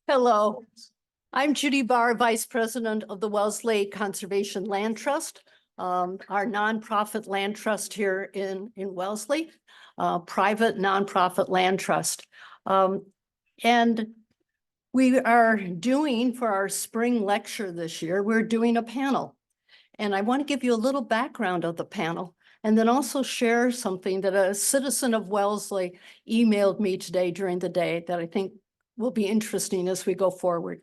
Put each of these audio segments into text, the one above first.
Hello, I'm Judy Barr, Vice President of the Wellesley Conservation Land Trust, our nonprofit land trust here in Wellesley, private nonprofit land trust. And we are doing for our spring lecture this year, we're doing a panel. And I want to give you a little background of the panel and then also share something that a citizen of Wellesley emailed me today during the day that I think will be interesting as we go forward.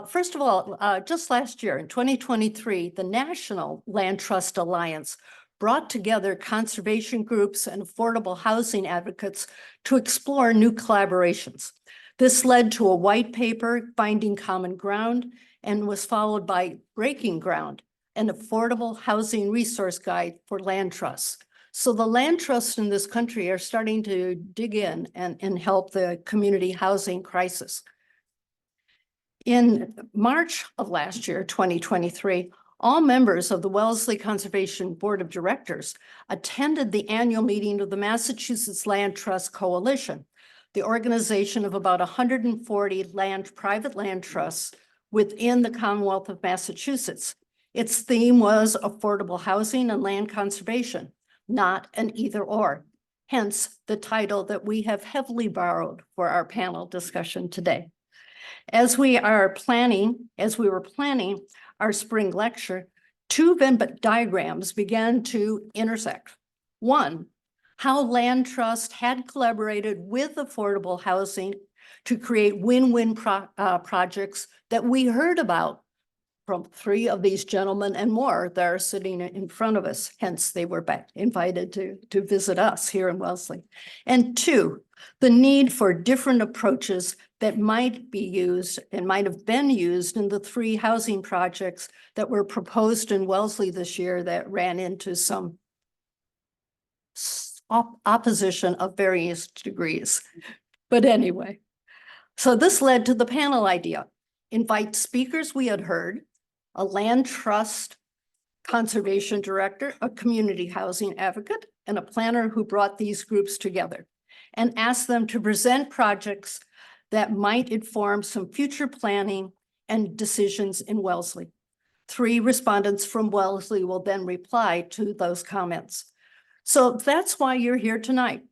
First of all, just last year in 2023, the National Land Trust Alliance brought together conservation groups and affordable housing advocates to explore new collaborations. This led to a white paper, Finding Common Ground, and was followed by Breaking Ground, an affordable housing resource guide for land trusts. So the land trusts in this country are starting to dig in and help the community housing crisis. In March of last year, 2023, all members of the Wellesley Conservation Board of Directors attended the annual meeting of the Massachusetts Land Trust Coalition, the organization of about 140 private land trusts within the Commonwealth of Massachusetts. Its theme was affordable housing and land conservation, not an either or, hence the title that we have heavily borrowed for our panel discussion today. As we were planning our spring lecture, two Venn diagrams began to intersect. One, how land trust had collaborated with affordable housing to create win-win projects that we heard about from three of these gentlemen and more that are sitting in front of us. Hence, they were invited to visit us here in Wellesley. And two, the need for different approaches that might be used and might have been used in the three housing projects that were proposed in Wellesley this year that ran into some opposition of various degrees. But anyway, so this led to the panel idea. Invite speakers we had heard, a land trust conservation director, a community housing advocate, and a planner who brought these groups together, and ask them to present projects that might inform some future planning and decisions in Wellesley. Three respondents from Wellesley will then reply to those comments. So that's why you're here tonight,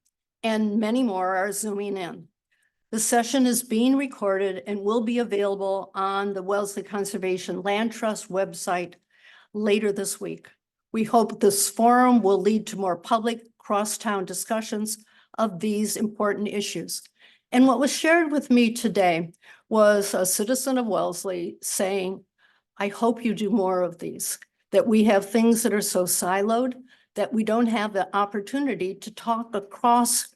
and many more are zooming in. The session is being recorded and will be available on the Wellesley Conservation Land Trust website later this week. We hope this forum will lead to more public crosstown discussions of these important issues. And what was shared with me today was a citizen of Wellesley saying, I hope you do more of these, that we have things that are so siloed that we don't have the opportunity to talk across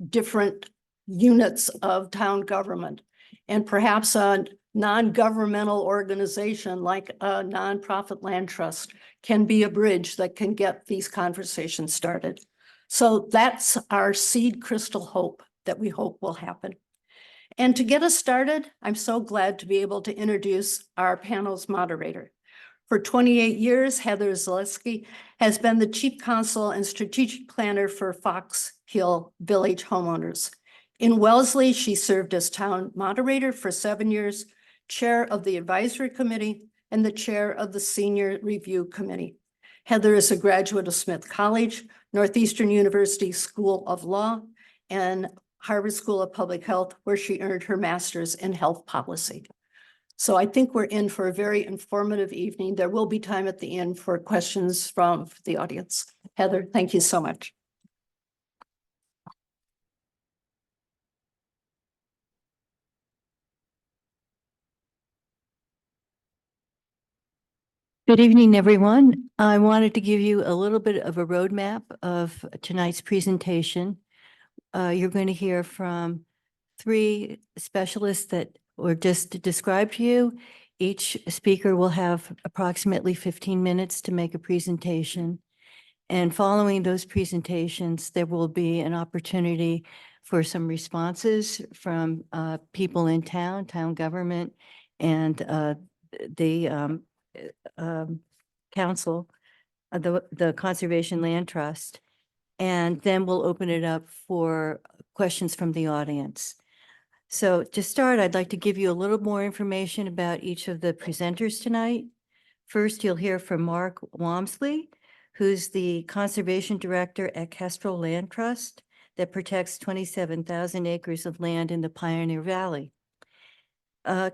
different units of town government. And perhaps a non-governmental organization like a nonprofit land trust can be a bridge that can get these conversations started. So that's our seed crystal hope that we hope will happen. And to get us started, I'm so glad to be able to introduce our panel's moderator. For 28 years, Heather Sawitsky has been the Chief Counsel and Strategic Planner for Fox Hill Village homeowners. In Wellesley, she served as town moderator for 7 years, chair of the advisory committee, and the chair of the senior review committee. Heather is a graduate of Smith College, Northeastern University School of Law, and Harvard School of Public Health, where she earned her master's in health policy. So I think we're in for a very informative evening. There will be time at the end for questions from the audience. Heather, thank you so much. Good evening, everyone. I wanted to give you a little bit of a roadmap of tonight's presentation. You're going to hear from three specialists that were just described to you. Each speaker will have approximately 15 minutes to make a presentation. And following those presentations, there will be an opportunity for some responses from people in town government, and the council, the Conservation Land Trust. And then we'll open it up for questions from the audience. So to start, I'd like to give you a little more information about each of the presenters tonight. First, you'll hear from Mark Wamsley, who's the Conservation Director at Kestrel Land Trust that protects 27,000 acres of land in the Pioneer Valley.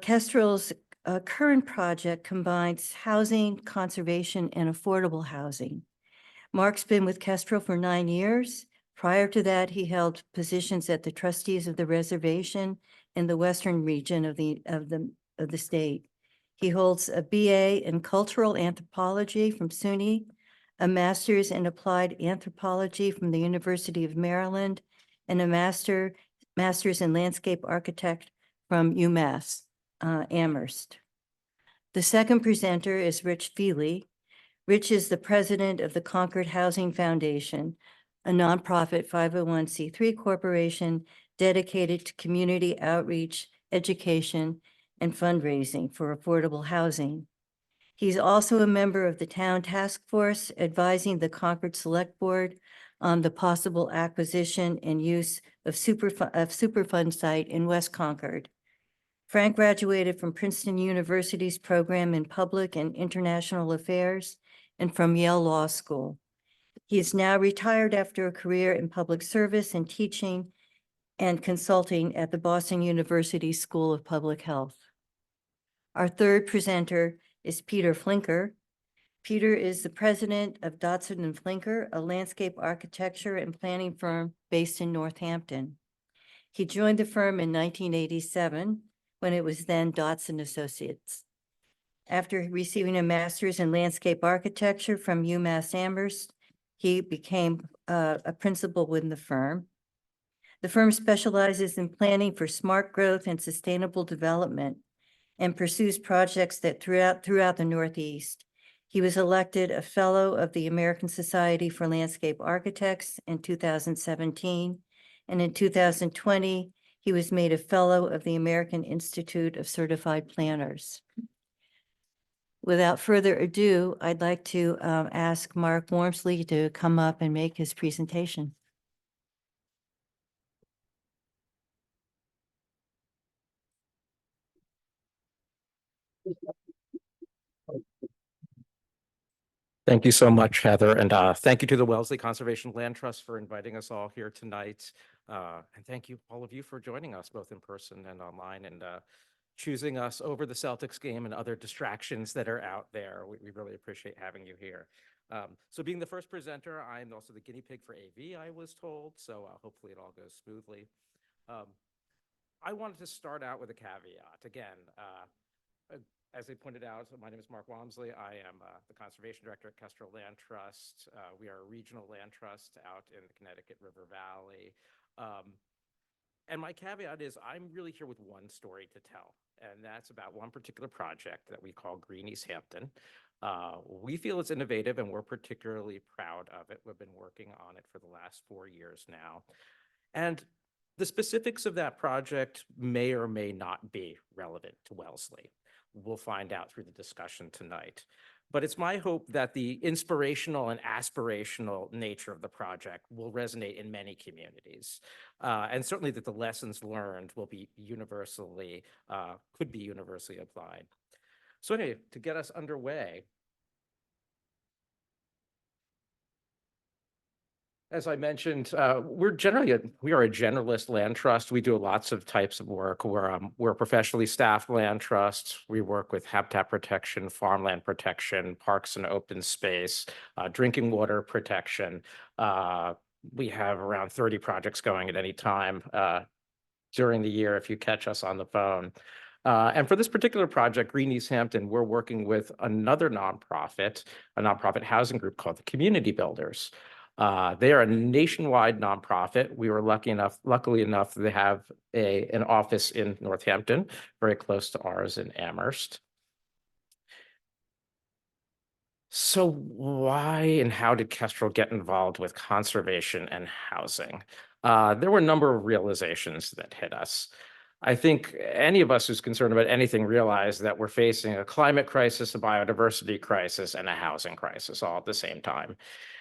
Kestrel's current project combines housing, conservation, and affordable housing. Mark's been with Kestrel for 9 years. Prior to that, he held positions at the trustees of the reservation in the western region of the state. He holds a BA in cultural anthropology from SUNY, a master's in applied anthropology from the University of Maryland, and a master's in landscape architect from UMass Amherst. The second presenter is Rich Feeley. Rich is the president of the Concord Housing Foundation, a nonprofit 501c3 corporation dedicated to community outreach, education, and fundraising for affordable housing. He's also a member of the town task force advising the Concord Select Board on the possible acquisition and use of Superfund site in West Concord. Frank graduated from Princeton University's program in Public and International Affairs and from Yale Law School. He is now retired after a career in public service and teaching and consulting at the Boston University School of Public Health. Our third presenter is Peter Flinker. Peter is the president of Dobson and Flinker, a landscape architecture and planning firm based in Northampton. He joined the firm in 1987 when it was then Dobson Associates. After receiving a master's in landscape architecture from UMass Amherst, he became a principal within the firm. The firm specializes in planning for smart growth and sustainable development and pursues projects that throughout the Northeast. He was elected a fellow of the American Society for Landscape Architects in 2017, and in 2020, he was made a fellow of the American Institute of Certified Planners. Without further ado, I'd like to ask Mark Wamsley to come up and make his presentation. Thank you so much, Heather, and thank you to the Wellesley Conservation Land Trust for inviting us all here tonight. And thank you, all of you, for joining us both in person and online, and choosing us over the Celtics game and other distractions that are out there. We really appreciate having you here. So being the first presenter, I'm also the guinea pig for AV, I was told, so hopefully it all goes smoothly. I wanted to start out with a caveat. Again, as they pointed out, my name is Mark Wamsley. I am the Conservation Director at Kestrel Land Trust. We are a regional land trust out in the Connecticut River Valley. And my caveat is I'm really here with one story to tell, and that's about one particular project that we call Green East Hampton. We feel it's innovative, and we're particularly proud of it. We've been working on it for the last 4 years now. And the specifics of that project may or may not be relevant to Wellesley. We'll find out through the discussion tonight. But it's my hope that the inspirational and aspirational nature of the project will resonate in many communities. And certainly that the lessons learned will be universally, could be universally applied. So anyway, to get us underway, as I mentioned, we are a generalist land trust. We do lots of types of work. We're a professionally staffed land trust. We work with habitat protection, farmland protection, parks and open space, drinking water protection. We have around 30 projects going at any time during the year if you catch us on the phone. And for this particular project, Green East Hampton, we're working with another nonprofit, a nonprofit housing group called the Community Builders. They are a nationwide nonprofit. We were luckily enough to have an office in Northampton, very close to ours in Amherst. So why and how did Kestrel get involved with conservation and housing? There were a number of realizations that hit us. I think any of us who's concerned about anything realize that we're facing a climate crisis, a biodiversity crisis, and a housing crisis all at the same time.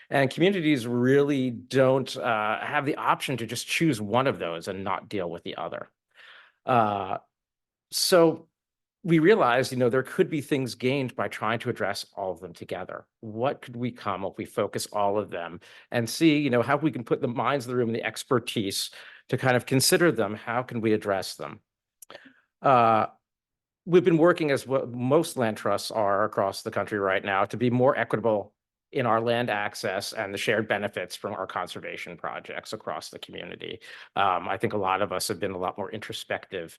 And communities really don't have the option to just choose one of those and not deal with the other. So we realized, there could be things gained by trying to address all of them together. What could we come if we focus all of them and see, how we can put the minds of the room and the expertise to kind of consider them? How can we address them? We've been working, as what most land trusts are across the country right now, to be more equitable in our land access and the shared benefits from our conservation projects across the community. I think a lot of us have been a lot more introspective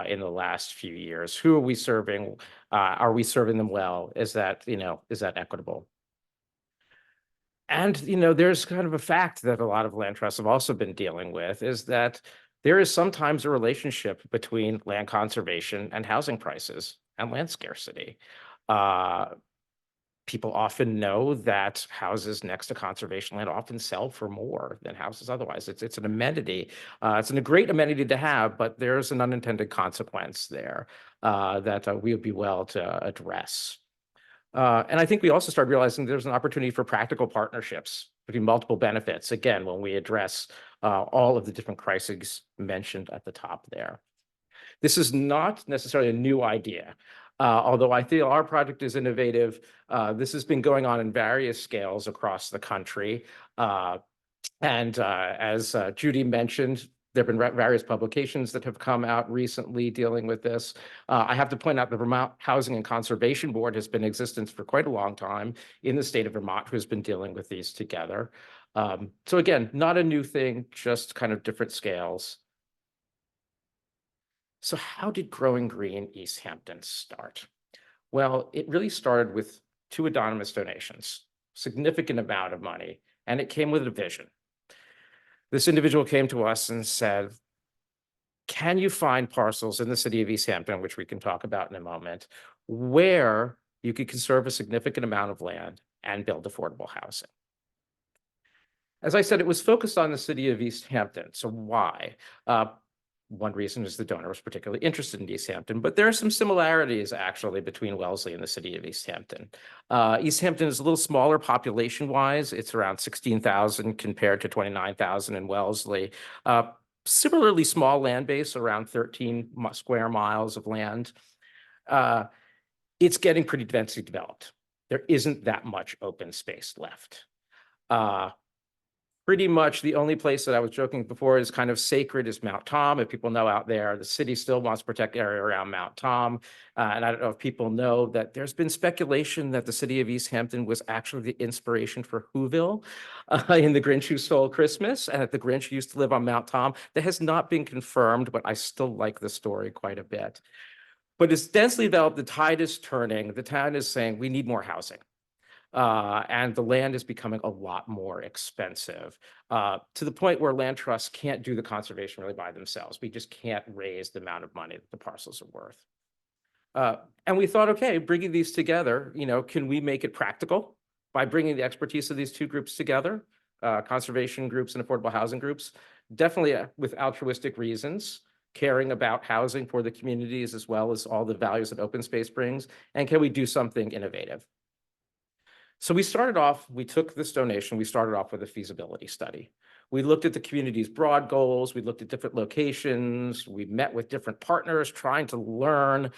in the last few years. Who are we serving? Are we serving them well? Is that equitable? And, there's kind of a fact that a lot of land trusts have also been dealing with, is that there is sometimes a relationship between land conservation and housing prices and land scarcity. People often know that houses next to conservation land often sell for more than houses otherwise. It's an amenity. It's a great amenity to have, but there's an unintended consequence there that we would be well to address. And I think we also started realizing there's an opportunity for practical partnerships between multiple benefits, again, when we address all of the different crises mentioned at the top there. This is not necessarily a new idea. Although I feel our project is innovative, this has been going on in various scales across the country. And as Judy mentioned, there have been various publications that have come out recently dealing with this. I have to point out the Vermont Housing and Conservation Board has been in existence for quite a long time in the state of Vermont, who's been dealing with these together. So again, not a new thing, just kind of different scales. So how did Growing Green East Hampton start? Well, it really started with 2 anonymous donations, significant amount of money, and it came with a vision. This individual came to us and said, can you find parcels in the city of East Hampton, which we can talk about in a moment, where you could conserve a significant amount of land and build affordable housing? As I said, it was focused on the city of East Hampton. So why? One reason is the donor was particularly interested in East Hampton, but there are some similarities actually between Wellesley and the city of East Hampton. East Hampton is a little smaller population-wise. It's around 16,000 compared to 29,000 in Wellesley. Similarly small land base, around 13 square miles of land. It's getting pretty densely developed. There isn't that much open space left. Pretty much the only place that I was joking before is kind of sacred is Mount Tom. If people know out there, the city still wants to protect the area around Mount Tom. And I don't know if people know that there's been speculation that the city of East Hampton was actually the inspiration for Whoville in The Grinch Who Stole Christmas, and that the Grinch used to live on Mount Tom. That has not been confirmed, but I still like the story quite a bit. But it's densely developed. The tide is turning. The town is saying we need more housing. And the land is becoming a lot more expensive to the point where land trusts can't do the conservation really by themselves. We just can't raise the amount of money that the parcels are worth. And we thought, okay, bringing these together, can we make it practical by bringing the expertise of these 2 groups together, conservation groups and affordable housing groups, definitely with altruistic reasons, caring about housing for the communities as well as all the values that open space brings, and can we do something innovative? So we took this donation, we started off with a feasibility study. We looked at the community's broad goals, we looked at different locations, we met with different partners trying to learn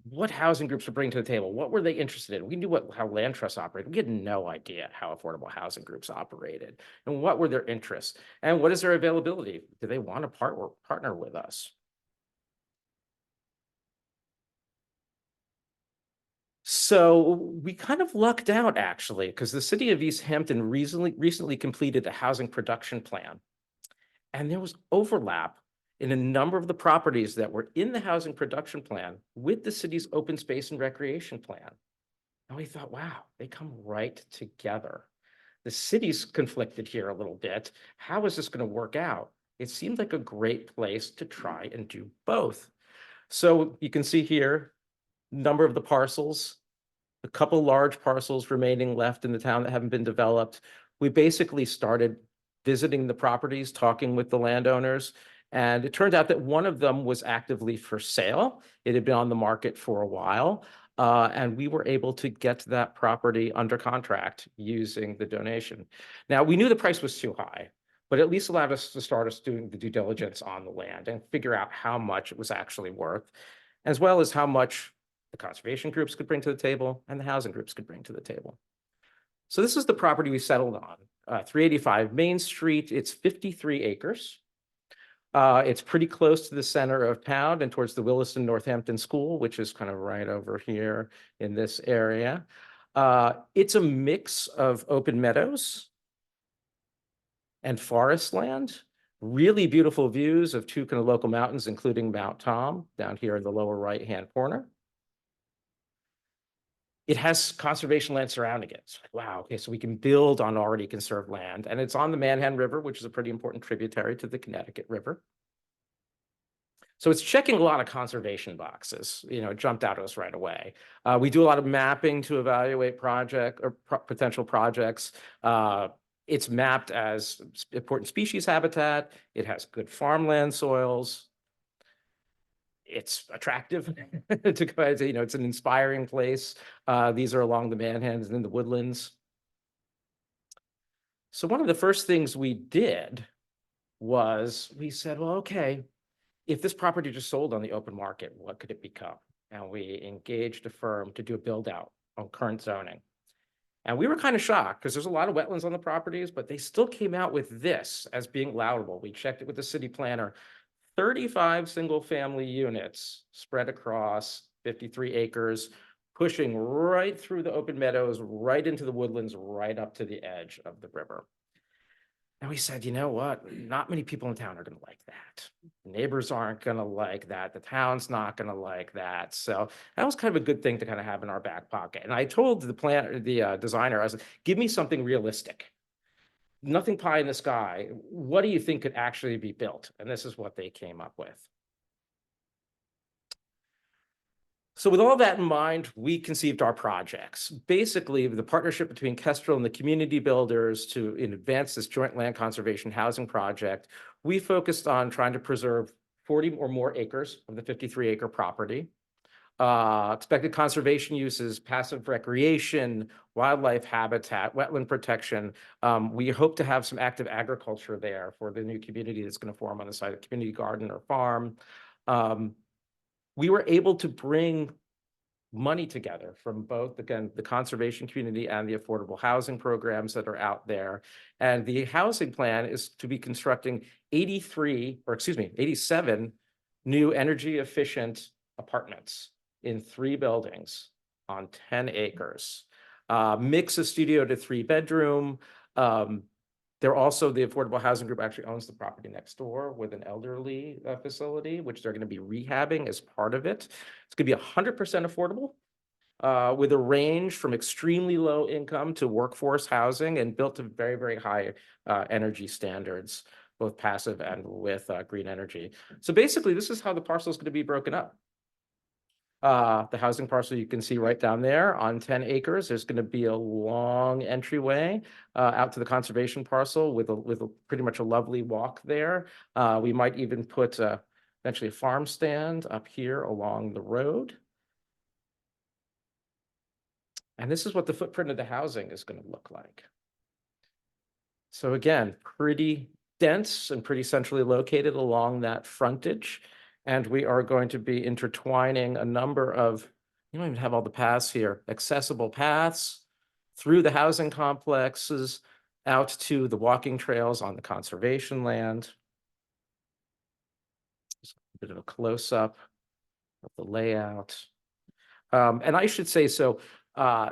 what housing groups were bringing to the table, what were they interested in? We knew how land trusts operated. We had no idea how affordable housing groups operated and what were their interests and what is their availability? Do they want to partner with us? So we kind of lucked out actually, because the city of East Hampton recently completed a housing production plan. And there was overlap in a number of the properties that were in the housing production plan with the city's open space and recreation plan. And we thought, wow, they come right together. The city's conflicted here a little bit. How is this going to work out? It seemed like a great place to try and do both. So you can see here, number of the parcels, a couple large parcels remaining left in the town that haven't been developed. We basically started visiting the properties, talking with the landowners, And it turned out that one of them was actively for sale. It had been on the market for a while. And we were able to get that property under contract using the donation. Now, we knew the price was too high, but at least allowed us to start doing the due diligence on the land and figure out how much it was actually worth, as well as how much the conservation groups could bring to the table and the housing groups could bring to the table. So this is the property we settled on, 385 Main Street. It's 53 acres. It's pretty close to the center of town and towards the Williston Northampton School, which is kind of right over here in this area. It's a mix of open meadows and forest land, really beautiful views of two kind of local mountains, including Mount Tom down here in the lower right-hand corner. It has conservation land surrounding it. It's like, wow, okay, so we can build on already conserved land. And it's on the Manhan River, which is a pretty important tributary to the Connecticut River. So it's checking a lot of conservation boxes. It jumped out at us right away. We do a lot of mapping to evaluate potential projects. It's mapped as important species habitat. It has good farmland soils. It's attractive to go, it's an inspiring place. These are along the Manhans and in the woodlands. So one of the first things we did was we said, well, okay, if this property just sold on the open market, what could it become? And we engaged a firm to do a build out on current zoning. And we were kind of shocked because there's a lot of wetlands on the properties, but they still came out with this as being allowable. We checked it with the city planner. 35 single-family units spread across 53 acres, pushing right through the open meadows, right into the woodlands, right up to the edge of the river. And we said, you know what? Not many people in town are going to like that. Neighbors aren't going to like that. The town's not going to like that. So that was kind of a good thing to kind of have in our back pocket. And I told the designer, I was like, give me something realistic. Nothing pie in the sky. What do you think could actually be built? And this is what they came up with. So with all that in mind, we conceived our projects. Basically, the partnership between Kestrel and the community builders to advance this joint land conservation housing project, we focused on trying to preserve 40 or more acres of the 53-acre property. Expected conservation uses, passive recreation, wildlife habitat, wetland protection. We hope to have some active agriculture there for the new community that's going to form on the side of community garden or farm. We were able to bring money together from both, again, the conservation community and the affordable housing programs that are out there. And the housing plan is to be constructing 87 new energy efficient apartments in 3 buildings on 10 acres. Mix of studio to 3-bedroom. They're also, the Affordable Housing Group actually owns the property next door with an elderly facility, which they're going to be rehabbing as part of it. It's going to be 100% affordable with a range from extremely low income to workforce housing and built to very, very high energy standards, both passive and with green energy. So basically, this is how the parcel is going to be broken up. The housing parcel you can see right down there on 10 acres. There's going to be a long entryway out to the conservation parcel with a pretty much a lovely walk there. We might even put eventually a farm stand up here along the road. And this is what the footprint of the housing is going to look like. So again, pretty dense and pretty centrally located along that frontage. And we are going to be intertwining a number of, you don't even have all the paths here, accessible paths through the housing complexes out to the walking trails on the conservation land. Just a bit of a close-up of the layout. And I should say, so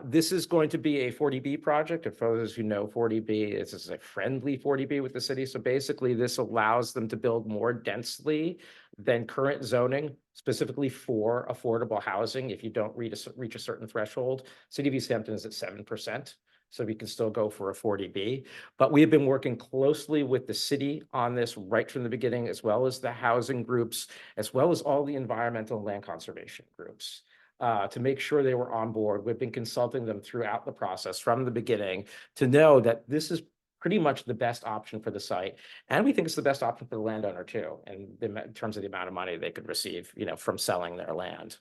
this is going to be a 40B project. And for those who know 40B, this is a friendly 40B with the city. So basically this allows them to build more densely than current zoning, specifically for affordable housing. If you don't reach a certain threshold, City of East Hampton is at 7%. So we can still go for a 40B. But we have been working closely with the city on this right from the beginning, as well as the housing groups, as well as all the environmental and land conservation groups. To make sure they were on board. We've been consulting them throughout the process from the beginning to know that this is pretty much the best option for the site. And we think it's the best option for the landowner too, and in terms of the amount of money they could receive, from selling their land.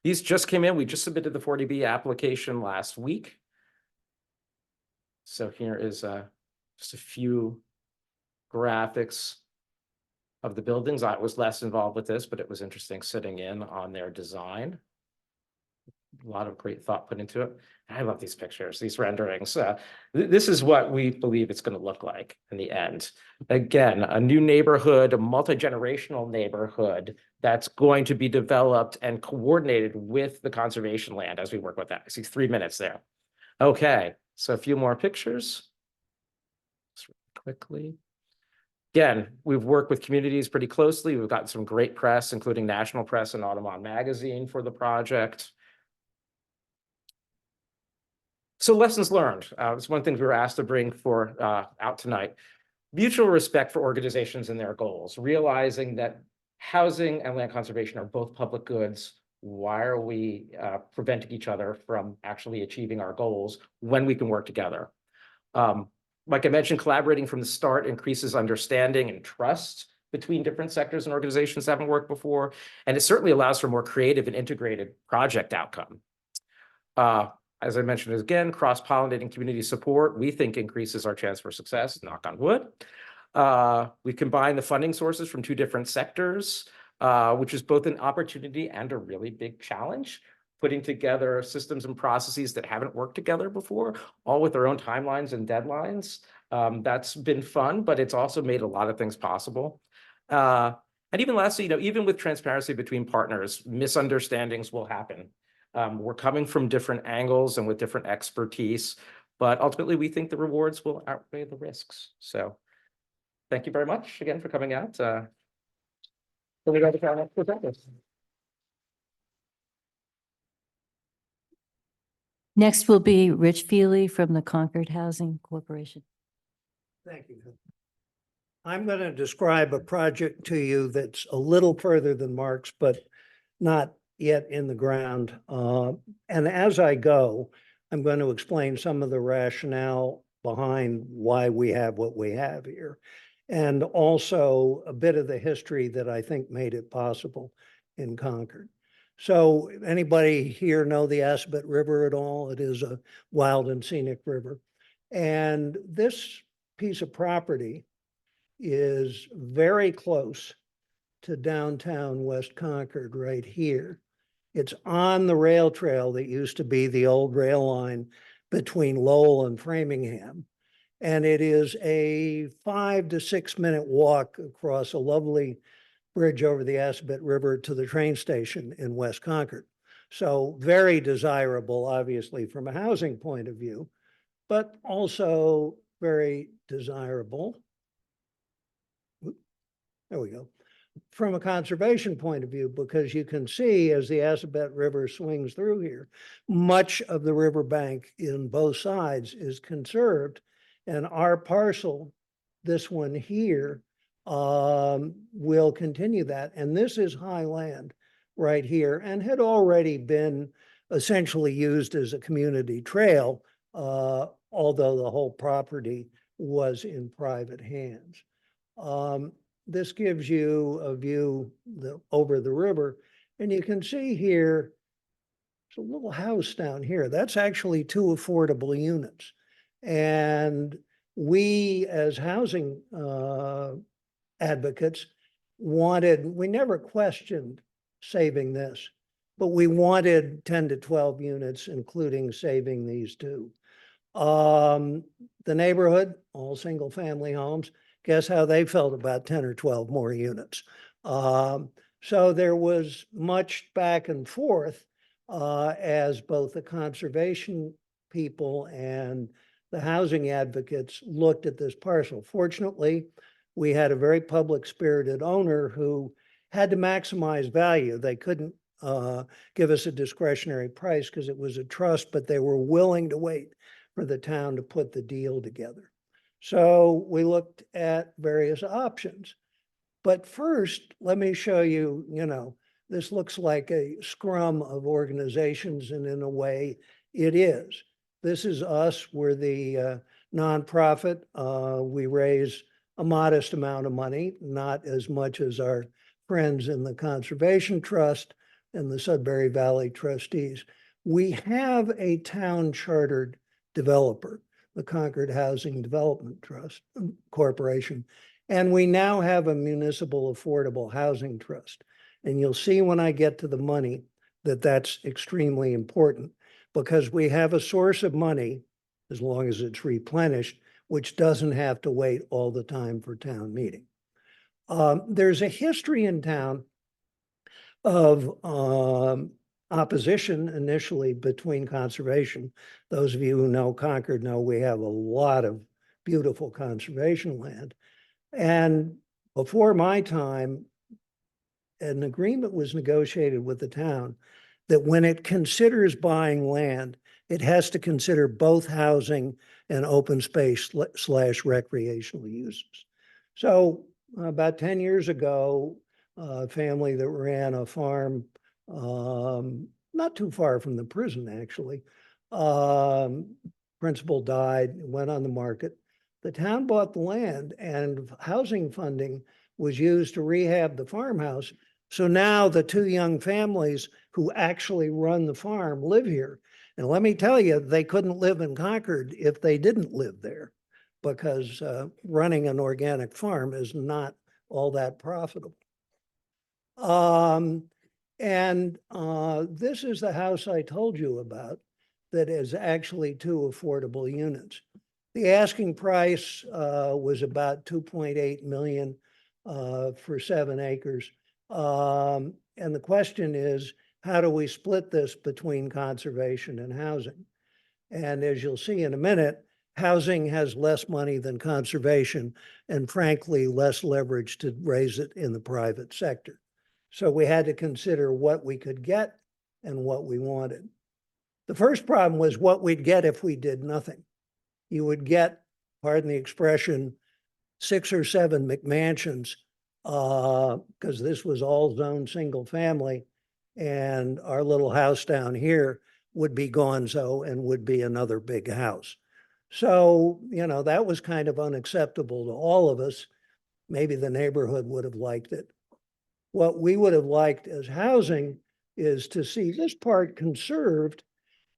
These just came in. We just submitted the 40B application last week. So here is just a few graphics of the buildings. I was less involved with this, but it was interesting sitting in on their design. A lot of great thought put into it. I love these pictures, these renderings. This is what we believe it's going to look like in the end. Again, a new neighborhood, a multi-generational neighborhood that's going to be developed and coordinated with the conservation land as we work with that. I see 3 minutes there. Okay, so a few more pictures. Just really quickly. Again, we've worked with communities pretty closely. We've gotten some great press, including national press and Audubon Magazine for the project. So lessons learned. It's one thing we were asked to bring out tonight. Mutual respect for organizations and their goals, realizing that housing and land conservation are both public goods. Why are we preventing each other from actually achieving our goals when we can work together? Like I mentioned, collaborating from the start increases understanding and trust between different sectors and organizations that haven't worked before. And it certainly allows for more creative and integrated project outcome. As I mentioned, again, cross-pollinating community support, we think increases our chance for success, knock on wood. We combine the funding sources from 2 different sectors, which is both an opportunity and a really big challenge, putting together systems and processes that haven't worked together before, all with their own timelines and deadlines. That's been fun, but it's also made a lot of things possible. And even lastly, even with transparency between partners, misunderstandings will happen. We're coming from different angles and with different expertise, but ultimately we think the rewards will outweigh the risks. So thank you very much again for coming out. We go to our next presenter. Next will be Rich Feeley from the Concord Housing Corporation. Thank you. I'm going to describe a project to you that's a little further than Mark's, but not yet in the ground. And as I go, I'm going to explain some of the rationale behind why we have what we have here, and also a bit of the history that I think made it possible in Concord. So anybody here know the Assabet River at all? It is a wild and scenic river. And this piece of property is very close to downtown West Concord right here. It's on the rail trail that used to be the old rail line between Lowell and Framingham. And it is a 5 to 6 minute walk across a lovely bridge over the Assabet River to the train station in West Concord. So very desirable, obviously, from a housing point of view, but also very desirable. There we go. From a conservation point of view, because you can see as the Assabet River swings through here, much of the riverbank in both sides is conserved. And our parcel, this one here, will continue that. And this is high land right here and had already been essentially used as a community trail, although the whole property was in private hands. This gives you a view over the river, and you can see here, there's a little house down here. That's actually 2 affordable units. And we, as housing advocates, we never questioned saving this, but we wanted 10 to 12 units, including saving these 2. The neighborhood, all single family homes, guess how they felt about 10 or 12 more units. So there was much back and forth as both the conservation people and the housing advocates looked at this parcel. Fortunately, we had a very public spirited owner who had to maximize value. They couldn't give us a discretionary price because it was a trust, but they were willing to wait for the town to put the deal together. So we looked at various options. But first, let me show you, this looks like a scrum of organizations, and in a way it is. This is us. We're the nonprofit. We raise a modest amount of money, not as much as our friends in the Conservation Trust and the Sudbury Valley trustees. We have a town chartered developer, the Concord Housing Development Trust Corporation, and we now have a municipal affordable housing trust. And you'll see when I get to the money that that's extremely important, because we have a source of money, as long as it's replenished, which doesn't have to wait all the time for town meeting. There's a history in town of opposition initially between conservation. Those of you who know Concord know we have a lot of beautiful conservation land. And before my time, an agreement was negotiated with the town that when it considers buying land, it has to consider both housing and open space / recreational uses. So about 10 years ago, a family that ran a farm not too far from the prison, actually, principal died, went on the market. The town bought the land, and housing funding was used to rehab the farmhouse. So now the two young families who actually run the farm live here. And let me tell you, they couldn't live in Concord if they didn't live there, because running an organic farm is not all that profitable. This is the house I told you about that is actually 2 affordable units. The asking price was about 2.8 million for 7 acres. And the question is, how do we split this between conservation and housing? And as you'll see in a minute, housing has less money than conservation, and frankly, less leverage to raise it in the private sector. So we had to consider what we could get and what we wanted. The first problem was what we'd get if we did nothing. You would get, pardon the expression, 6 or 7 McMansions, because this was all zoned single family, and our little house down here would be gonzo and would be another big house. So, you know, that was kind of unacceptable to all of us. Maybe the neighborhood would have liked it. What we would have liked as housing is to see this part conserved,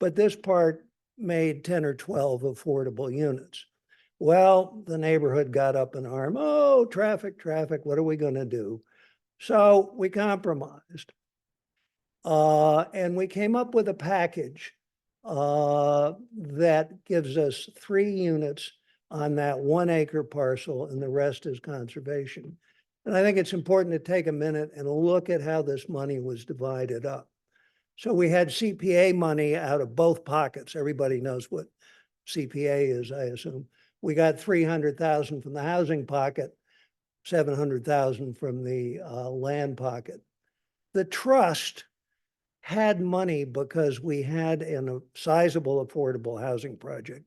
but this part made 10 or 12 affordable units. Well, the neighborhood got up in arms. Oh, traffic, what are we going to do? So we compromised. And we came up with a package that gives us 3 units on that 1 acre parcel, and the rest is conservation. And I think it's important to take a minute and look at how this money was divided up. So we had CPA money out of both pockets. Everybody knows what CPA is, I assume. We got 300,000 from the housing pocket, 700,000 from the land pocket. The trust had money because we had a sizable affordable housing project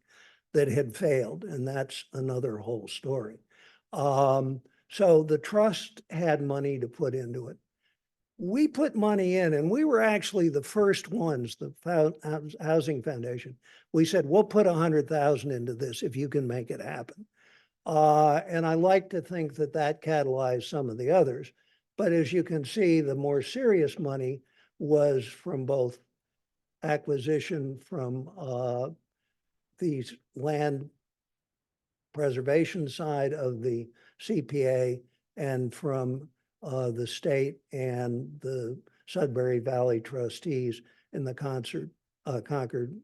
that had failed, and that's another whole story. So the trust had money to put into it. We put money in, and we were actually the first ones, the Housing Foundation. We said, we'll put 100,000 into this if you can make it happen. And I like to think that that catalyzed some of the others. But as you can see, the more serious money was from both acquisition from the land preservation side of the CPA, and from the state and the Sudbury Valley trustees in the Concord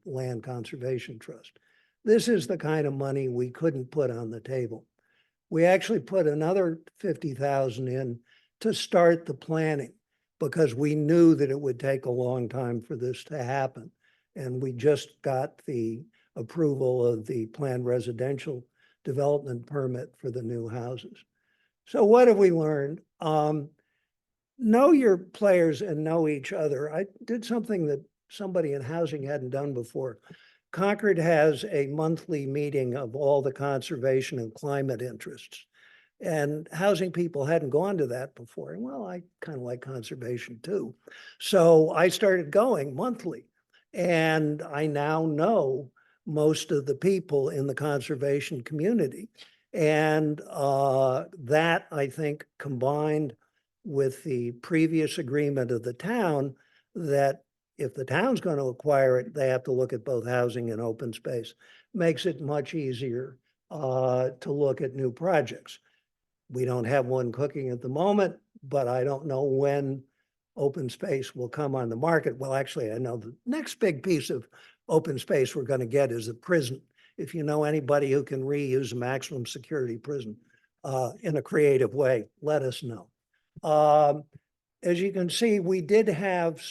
Land Conservation Trust. This is the kind of money we couldn't put on the table. We actually put another 50,000 in to start the planning, because we knew that it would take a long time for this to happen. And we just got the approval of the planned residential development permit for the new houses. So what have we learned? Know your players and know each other. I did something that somebody in housing hadn't done before. Concord has a monthly meeting of all the conservation and climate interests. And housing people hadn't gone to that before. And well, I kind of like conservation too. So I started going monthly. And I now know most of the people in the conservation community. And that, I think, combined with the previous agreement of the town, that if the town's going to acquire it, they have to look at both housing and open space, makes it much easier to look at new projects. We don't have one cooking at the moment, but I don't know when open space will come on the market. Well, actually, I know the next big piece of open space we're going to get is a prison. If you know anybody who can reuse a maximum security prison in a creative way, let us know. As you can see, we did have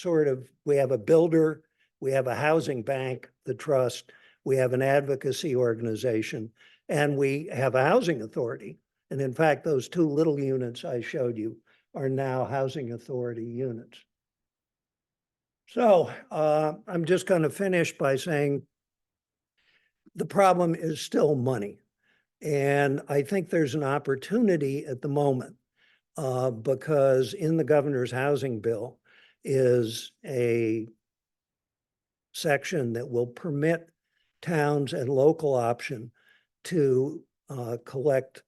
we have a builder, we have a housing bank, the trust, we have an advocacy organization, and we have a housing authority. And in fact, those two little units I showed you are now housing authority units. So I'm just going to finish by saying the problem is still money. And I think there's an opportunity at the moment because in the governor's housing bill is a section that will permit towns and local option to collect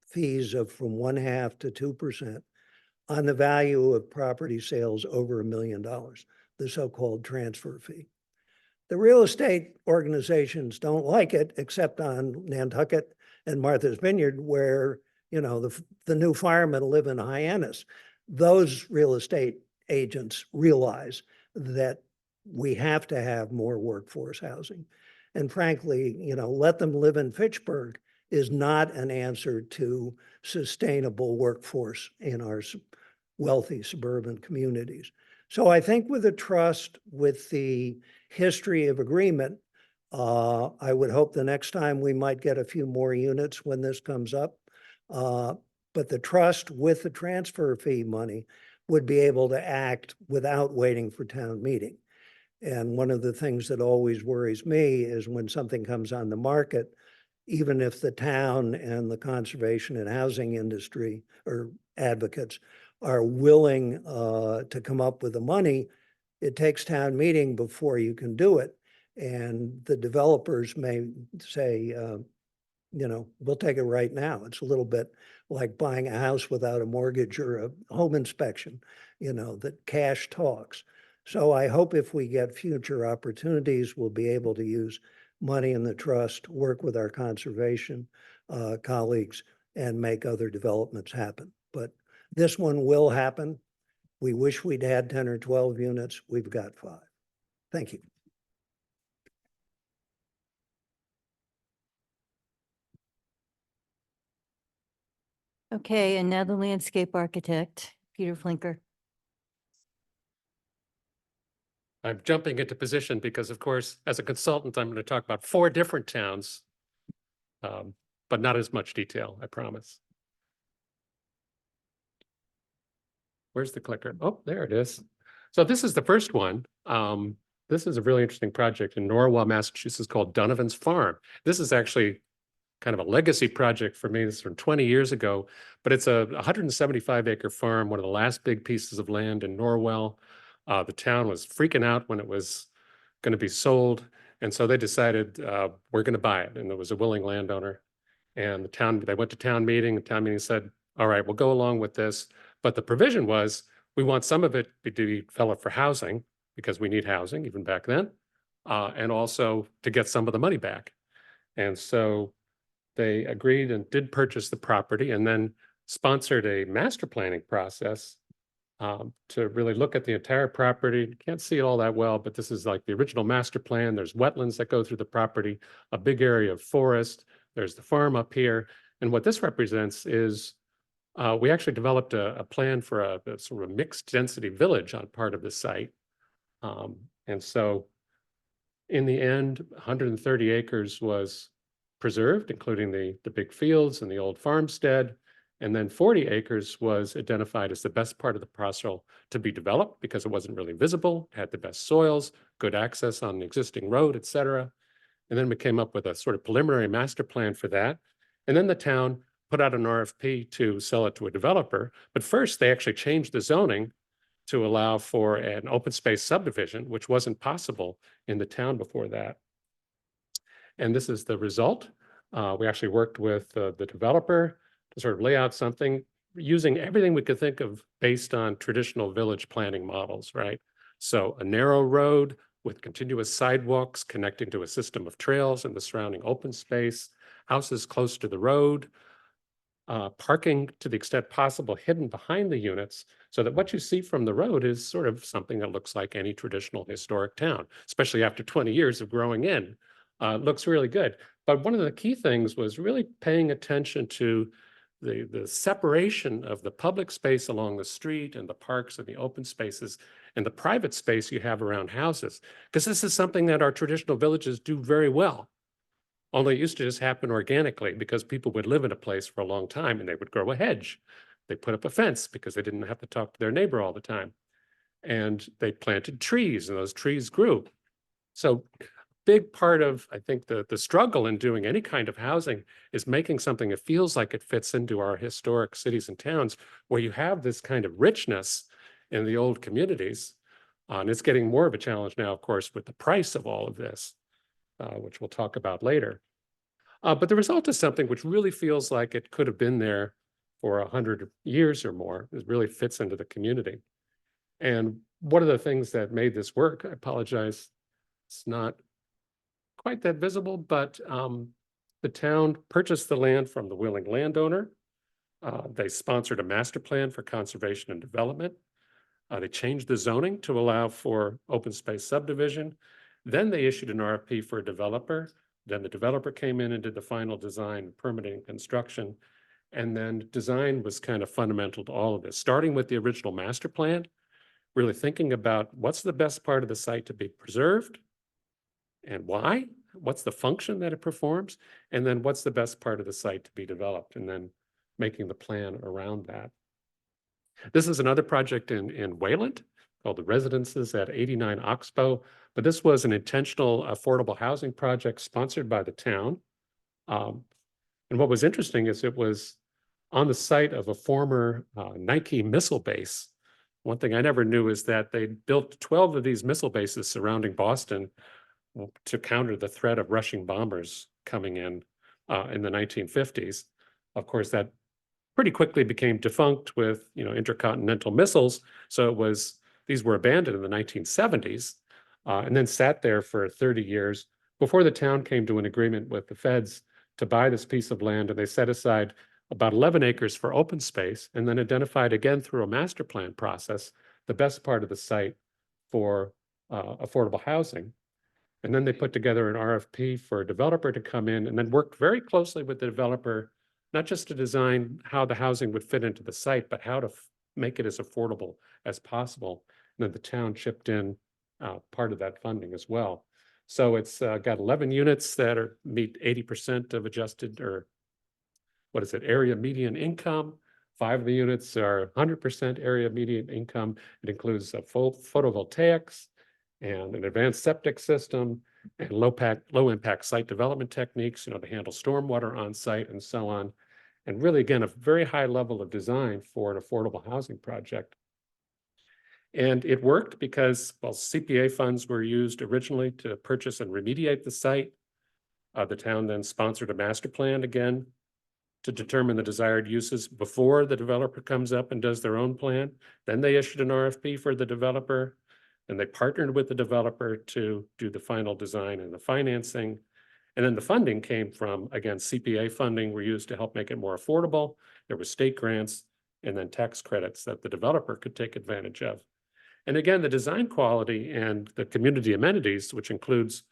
fees of from 1/2 to 2% on the value of property sales over $1 million, the so-called transfer fee. The real estate organizations don't like it, except on Nantucket and Martha's Vineyard, where, you know, the new firemen live in Hyannis. Those real estate agents realize that we have to have more workforce housing. And frankly, you know, let them live in Fitchburg is not an answer to sustainable workforce in our wealthy suburban communities. So I think with the trust, with the history of agreement, I would hope the next time we might get a few more units when this comes up. But the trust with the transfer fee money would be able to act without waiting for town meeting. And one of the things that always worries me is when something comes on the market, even if the town and the conservation and housing industry or advocates are willing to come up with the money, it takes town meeting before you can do it. And the developers may say, you know, we'll take it right now. It's a little bit like buying a house without a mortgage or a home inspection, you know, that cash talks. So I hope if we get future opportunities, we'll be able to use money in the trust, work with our conservation colleagues, and make other developments happen. But this one will happen. We wish we'd had 10 or 12 units. We've got 5. Thank you. Okay, and now the landscape architect, Peter Flinker. I'm jumping into position because, of course, as a consultant, I'm going to talk about 4 different towns, but not as much detail, I promise. Where's the clicker? Oh, there it is. So this is the first one. This is a really interesting project in Norwell, Massachusetts called Donovan's Farm. This is actually kind of a legacy project for me. This is from 20 years ago, but it's a 175-acre farm, one of the last big pieces of land in Norwell. The town was freaking out when it was going to be sold. And so they decided we're going to buy it. And there was a willing landowner. And they went to town meeting. The town meeting said, all right, we'll go along with this. But the provision was we want some of it to be developed for housing because we need housing even back then. And also to get some of the money back. And so they agreed and did purchase the property and then sponsored a master planning process to really look at the entire property. You can't see it all that well, but this is like the original master plan. There's wetlands that go through the property, a big area of forest. There's the farm up here. And what this represents is we actually developed a plan for a sort of mixed density village on part of the site. And so in the end, 130 acres was preserved, including the big fields and the old farmstead. And then 40 acres was identified as the best part of the parcel to be developed because it wasn't really visible, had the best soils, good access on the existing road, et cetera. And then we came up with a sort of preliminary master plan for that. And then the town put out an RFP to sell it to a developer. But first, they actually changed the zoning to allow for an open space subdivision, which wasn't possible in the town before that. And this is the result. We actually worked with the developer to sort of lay out something using everything we could think of based on traditional village planning models, right? So a narrow road with continuous sidewalks connecting to a system of trails in the surrounding open space, houses close to the road, parking to the extent possible hidden behind the units, so that what you see from the road is sort of something that looks like any traditional historic town, especially after 20 years of growing in. Looks really good. But one of the key things was really paying attention to the separation of the public space along the street and the parks and the open spaces and the private space you have around houses. Because this is something that our traditional villages do very well. Only it used to just happen organically because people would live in a place for a long time and they would grow a hedge. They put up a fence because they didn't have to talk to their neighbor all the time. And they planted trees and those trees grew. So big part of, I think, the struggle in doing any kind of housing is making something that feels like it fits into our historic cities and towns where you have this kind of richness in the old communities. And it's getting more of a challenge now, of course, with the price of all of this, which we'll talk about later. But the result is something which really feels like it could have been there for 100 years or more. It really fits into the community. And one of the things that made this work, I apologize, it's not quite that visible, but the town purchased the land from the willing landowner. They sponsored a master plan for conservation and development. They changed the zoning to allow for open space subdivision. Then they issued an RFP for a developer. Then the developer came in and did the final design, permitting, construction. And then design was kind of fundamental to all of this, starting with the original master plan, really thinking about what's the best part of the site to be preserved and why, what's the function that it performs, and then what's the best part of the site to be developed, and then making the plan around that. This is another project in Wayland called the Residences at 89 Oxbow, but this was an intentional affordable housing project sponsored by the town. And what was interesting is it was on the site of a former Nike missile base. One thing I never knew is that they built 12 of these missile bases surrounding Boston to counter the threat of Russian bombers coming in the 1950s. Of course, that pretty quickly became defunct with intercontinental missiles. So these were abandoned in the 1970s and then sat there for 30 years before the town came to an agreement with the feds to buy this piece of land, and they set aside about 11 acres for open space and then identified again through a master plan process the best part of the site for affordable housing. And then they put together an RFP for a developer to come in and then worked very closely with the developer, not just to design how the housing would fit into the site, but how to make it as affordable as possible. And then the town chipped in part of that funding as well. So it's got 11 units that meet 80% of adjusted, or what is it, area median income. 5 of the units are 100% area median income. It includes full photovoltaics and an advanced septic system and low impact site development techniques, to handle stormwater on site and so on. And really, again, a very high level of design for an affordable housing project. And it worked because, well, CPA funds were used originally to purchase and remediate the site. The town then sponsored a master plan again to determine the desired uses before the developer comes up and does their own plan. Then they issued an RFP for the developer, and they partnered with the developer to do the final design and the financing. And then the funding came from, again, CPA funding were used to help make it more affordable. There were state grants and then tax credits that the developer could take advantage of. And again, the design quality and the community amenities, which includes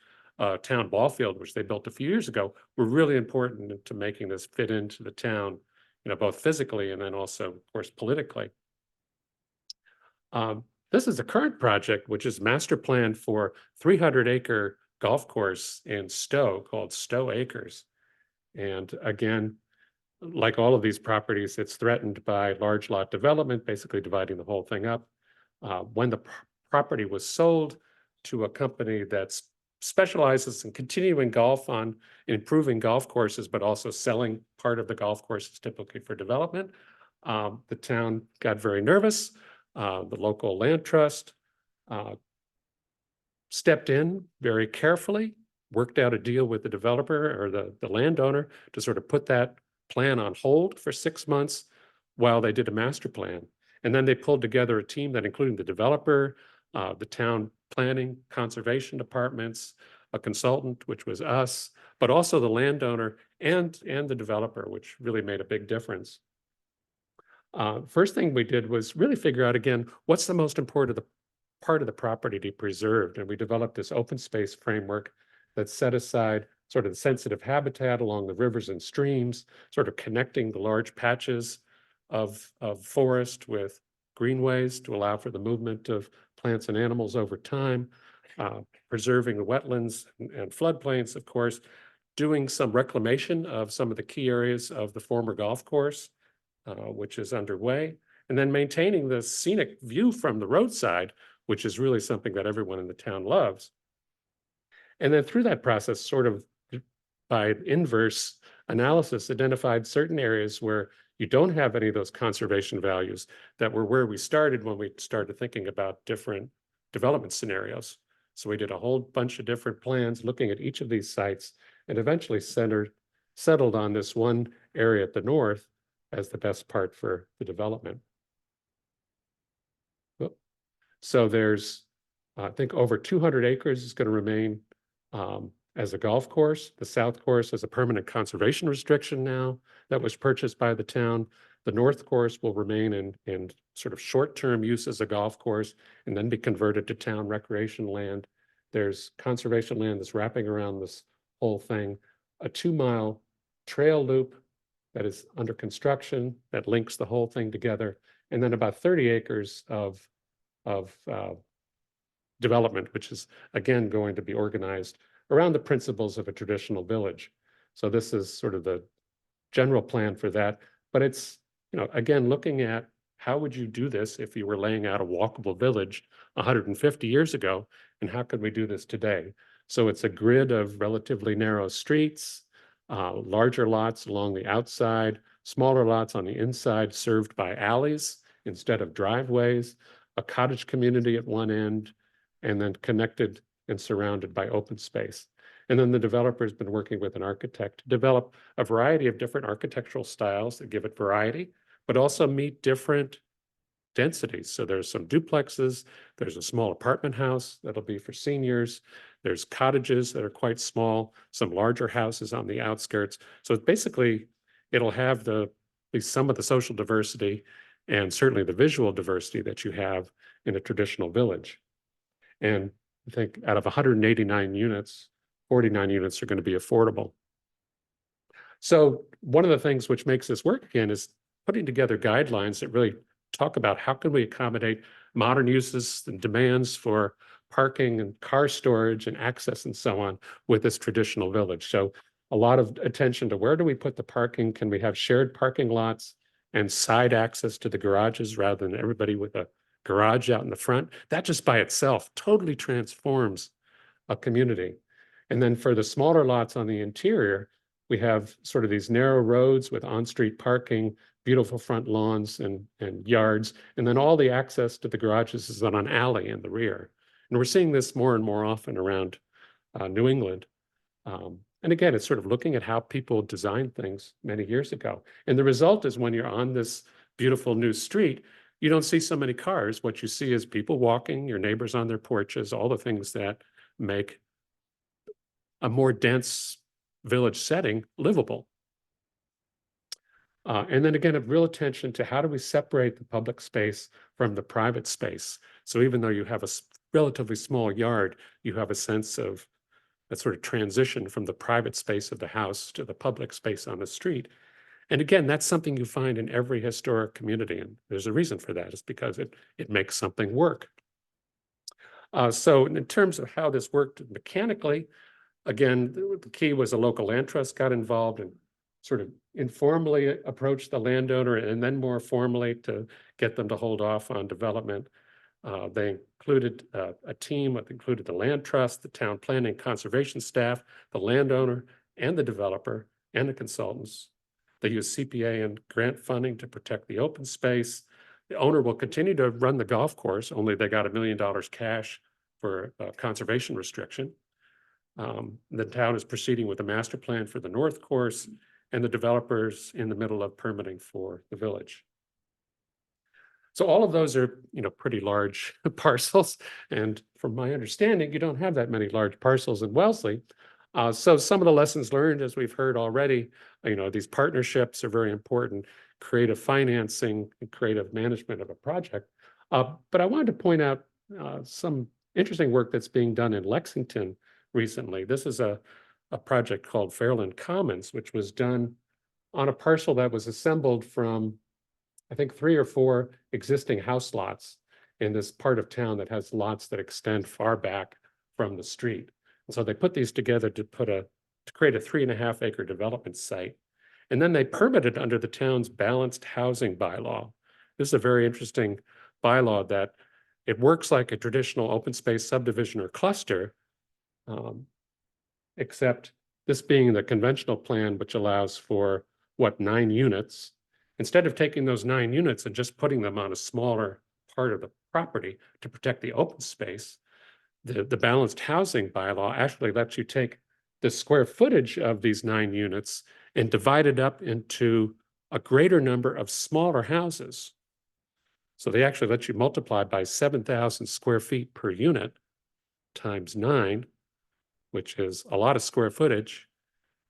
town ball field, which they built a few years ago, were really important to making this fit into the town, both physically and then also, of course, politically. This is a current project, which is master planned for 300-acre golf course in Stowe called Stowe Acres. And again, like all of these properties, it's threatened by large lot development, basically dividing the whole thing up. When the property was sold to a company that specializes in continuing golf on improving golf courses, but also selling part of the golf courses typically for development, the town got very nervous. The local land trust stepped in very carefully, worked out a deal with the developer or the landowner to sort of put that plan on hold for 6 months while they did a master plan. And then they pulled together a team that included the developer, the town planning, conservation departments, a consultant, which was us, but also the landowner and the developer, which really made a big difference. First thing we did was really figure out, again, what's the most important part of the property to be preserved. And we developed this open space framework that set aside sort of the sensitive habitat along the rivers and streams, sort of connecting the large patches of forest with greenways to allow for the movement of plants and animals over time, preserving the wetlands and floodplains, of course, doing some reclamation of some of the key areas of the former golf course, which is underway, and then maintaining the scenic view from the roadside, which is really something that everyone in the town loves. And then through that process, sort of by inverse analysis, identified certain areas where you don't have any of those conservation values that were where we started when we started thinking about different development scenarios. So we did a whole bunch of different plans looking at each of these sites and eventually settled on this one area at the north as the best part for the development. So there's, I think, over 200 acres is going to remain as a golf course. The south course is a permanent conservation restriction now that was purchased by the town. The north course will remain in sort of short-term use as a golf course and then be converted to town recreation land. There's conservation land that's wrapping around this whole thing, a 2-mile trail loop that is under construction that links the whole thing together, and then about 30 acres of development, which is again going to be organized around the principles of a traditional village. So this is sort of the general plan for that, but it's, you know, again, looking at how would you do this if you were laying out a walkable village 150 years ago, and how could we do this today? So it's a grid of relatively narrow streets, larger lots along the outside, smaller lots on the inside served by alleys instead of driveways, a cottage community at one end, and then connected and surrounded by open space. And then the developer has been working with an architect to develop a variety of different architectural styles that give it variety, but also meet different densities. So there's some duplexes, there's a small apartment house that'll be for seniors, there's cottages that are quite small, some larger houses on the outskirts. So basically, it'll have at least some of the social diversity and certainly the visual diversity that you have in a traditional village. And I think out of 189 units, 49 units are going to be affordable. So one of the things which makes this work again is putting together guidelines that really talk about how can we accommodate modern uses and demands for parking and car storage and access and so on with this traditional village. So a lot of attention to where do we put the parking? Can we have shared parking lots and side access to the garages rather than everybody with a garage out in the front? That just by itself totally transforms a community. And then for the smaller lots on the interior, we have sort of these narrow roads with on-street parking, beautiful front lawns and yards, and then all the access to the garages is on an alley in the rear. And we're seeing this more and more often around New England. And again, it's sort of looking at how people designed things many years ago. And the result is when you're on this beautiful new street, you don't see so many cars. What you see is people walking, your neighbors on their porches, all the things that make a more dense village setting livable. And then again, a real attention to how do we separate the public space from the private space. So even though you have a relatively small yard, you have a sense of that sort of transition from the private space of the house to the public space on the street. And again, that's something you find in every historic community. And there's a reason for that. It's because it makes something work. So in terms of how this worked mechanically, again, the key was a local land trust got involved and sort of informally approached the landowner and then more formally to get them to hold off on development. They included a team that included the land trust, the town planning conservation staff, the landowner and the developer and the consultants. They use CPA and grant funding to protect the open space. The owner will continue to run the golf course, only they got $1 million cash for a conservation restriction. The town is proceeding with a master plan for the north course, and the developers in the middle of permitting for the village. So all of those are, pretty large parcels. And from my understanding, you don't have that many large parcels in Wellesley. So some of the lessons learned, as we've heard already, these partnerships are very important, creative financing and creative management of a project. But I wanted to point out some interesting work that's being done in Lexington recently. This is a project called Fairland Commons, which was done on a parcel that was assembled from, I think, 3 or 4 existing house lots in this part of town that has lots that extend far back from the street. And so they put these together to create a 3.5 acre development site. And then they permitted under the town's balanced housing bylaw. This is a very interesting bylaw that it works like a traditional open space subdivision or cluster, except this being the conventional plan, which allows for 9 units. Instead of taking those 9 units and just putting them on a smaller part of the property to protect the open space, the balanced housing bylaw actually lets you take the square footage of these 9 units and divide it up into a greater number of smaller houses. So they actually let you multiply by 7,000 square feet per unit times 9, which is a lot of square footage.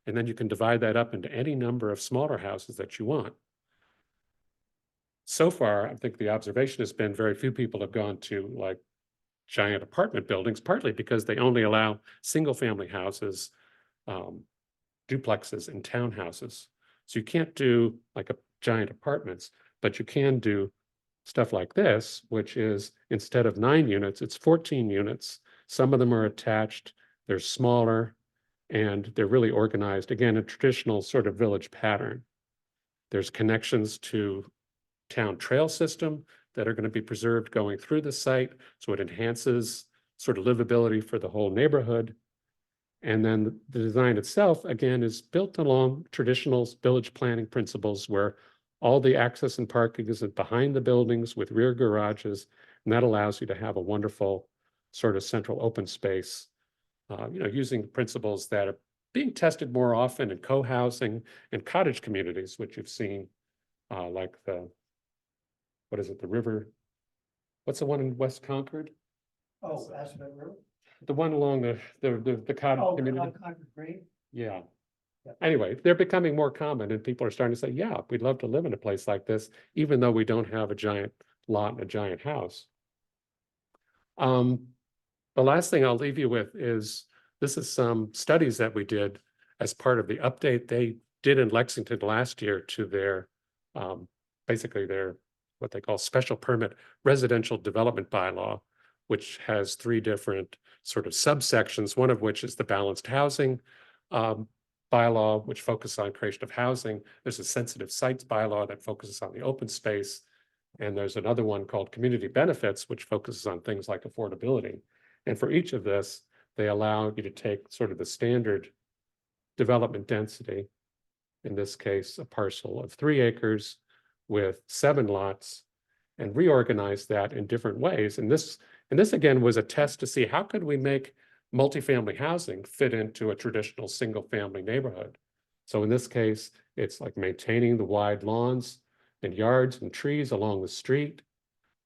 And then you can divide that up into any number of smaller houses that you want. So far, I think the observation has been very few people have gone to like giant apartment buildings, partly because they only allow single family houses, duplexes and townhouses. So you can't do like a giant apartments, but you can do stuff like this, which is instead of 9 units, it's 14 units. Some of them are attached, they're smaller, and they're really organized, again, a traditional sort of village pattern. There's connections to town trail system that are going to be preserved going through the site, so it enhances sort of livability for the whole neighborhood. And then the design itself, again, is built along traditional village planning principles where all the access and parking is behind the buildings with rear garages, and that allows you to have a wonderful sort of central open space, using principles that are being tested more often in co-housing and cottage communities, which you've seen, like the river, what's the one in West Concord? Oh, Aspet River? The one along the cottage Oh, community? on Concord Green? Yeah. Yeah. Anyway, they're becoming more common and people are starting to say, yeah, we'd love to live in a place like this, even though we don't have a giant lot and a giant house. The last thing I'll leave you with is, this is some studies that we did as part of the update they did in Lexington last year to their, basically their, what they call special permit residential development bylaw, which has 3 different sort of subsections, one of which is the balanced housing bylaw, which focuses on creation of housing. There's a sensitive sites bylaw that focuses on the open space. And there's another one called community benefits, which focuses on things like affordability. And for each of this, they allow you to take sort of the standard development density, in this case, a parcel of 3 acres with 7 lots, and reorganize that in different ways. And this again was a test to see how could we make multifamily housing fit into a traditional single family neighborhood. So in this case, it's like maintaining the wide lawns and yards and trees along the street.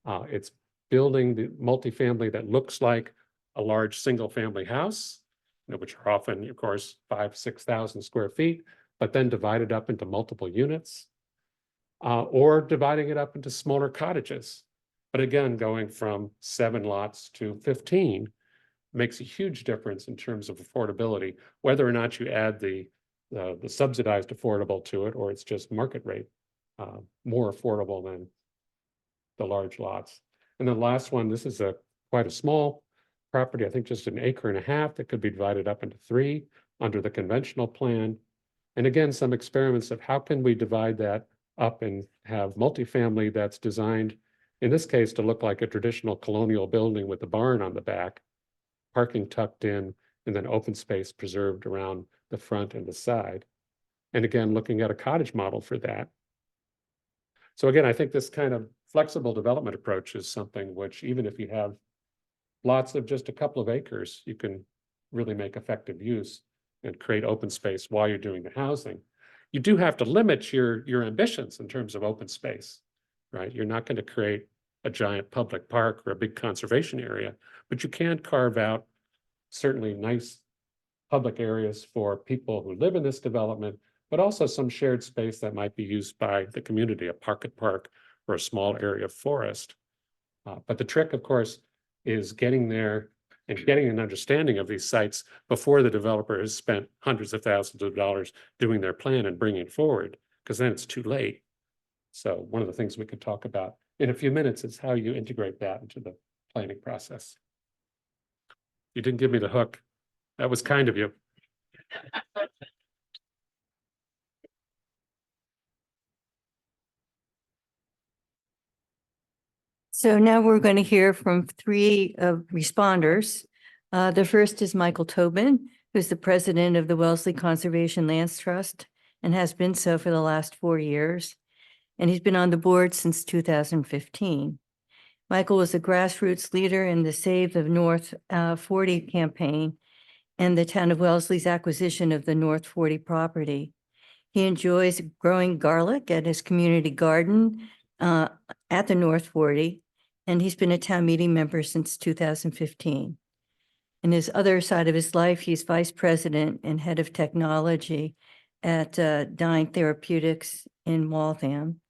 It's building the multifamily that looks like a large single family house, which are often, of course, 5,000 to 6,000 square feet, but then divided up into multiple units, or dividing it up into smaller cottages. But again, going from 7 lots to 15 makes a huge difference in terms of affordability, whether or not you add the subsidized affordable to it, or it's just market rate, more affordable than the large lots. And the last one, this is quite a small property, I think just 1.5 acres that could be divided up into 3 under the conventional plan. And again, some experiments of how can we divide that up and have multifamily that's designed, in this case, to look like a traditional colonial building with a barn on the back, parking tucked in, and then open space preserved around the front and the side. And again, looking at a cottage model for that. So again, I think this kind of flexible development approach is something which, even if you have lots of just a couple of acres, you can really make effective use and create open space while you're doing the housing. You do have to limit your ambitions in terms of open space, right? You're not going to create a giant public park or a big conservation area, but you can carve out certainly nice public areas for people who live in this development, but also some shared space that might be used by the community, a pocket park or a small area of forest. But the trick, of course, is getting there and getting an understanding of these sites before the developer has spent hundreds of thousands of dollars doing their plan and bringing it forward, because then it's too late. So one of the things we could talk about in a few minutes is how you integrate that into the planning process. You didn't give me the hook. That was kind of you. So now we're going to hear from three responders. The first is Michael Tobin, who's the president of the Wellesley Conservation Land Trust and has been so for the last 4 years. And he's been on the board since 2015. Michael was a grassroots leader in the Save the North 40 campaign and the town of Wellesley's acquisition of the North 40 property. He enjoys growing garlic at his community garden at the North 40, and he's been a town meeting member since 2015. In his other side of his life, he's vice president and head of technology at Dyne Therapeutics in Waltham.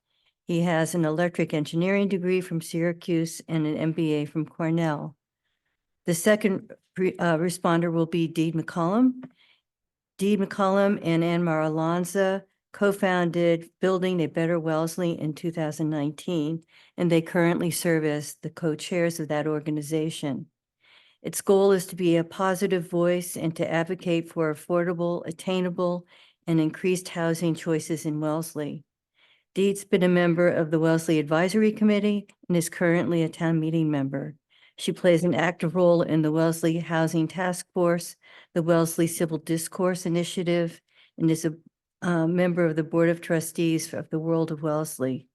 He has an electric engineering degree from Syracuse and an MBA from Cornell. The second responder will be Dee McCollum. Dee McCollum and Anmar Alonza co-founded Building a Better Wellesley in 2019, and they currently serve as the co-chairs of that organization. Its goal is to be a positive voice and to advocate for affordable, attainable, and increased housing choices in Wellesley. Dee's been a member of the Wellesley Advisory Committee and is currently a town meeting member. She plays an active role in the Wellesley Housing Task Force, the Wellesley Civil Discourse Initiative, and is a member of the Board of Trustees of the World of Wellesley,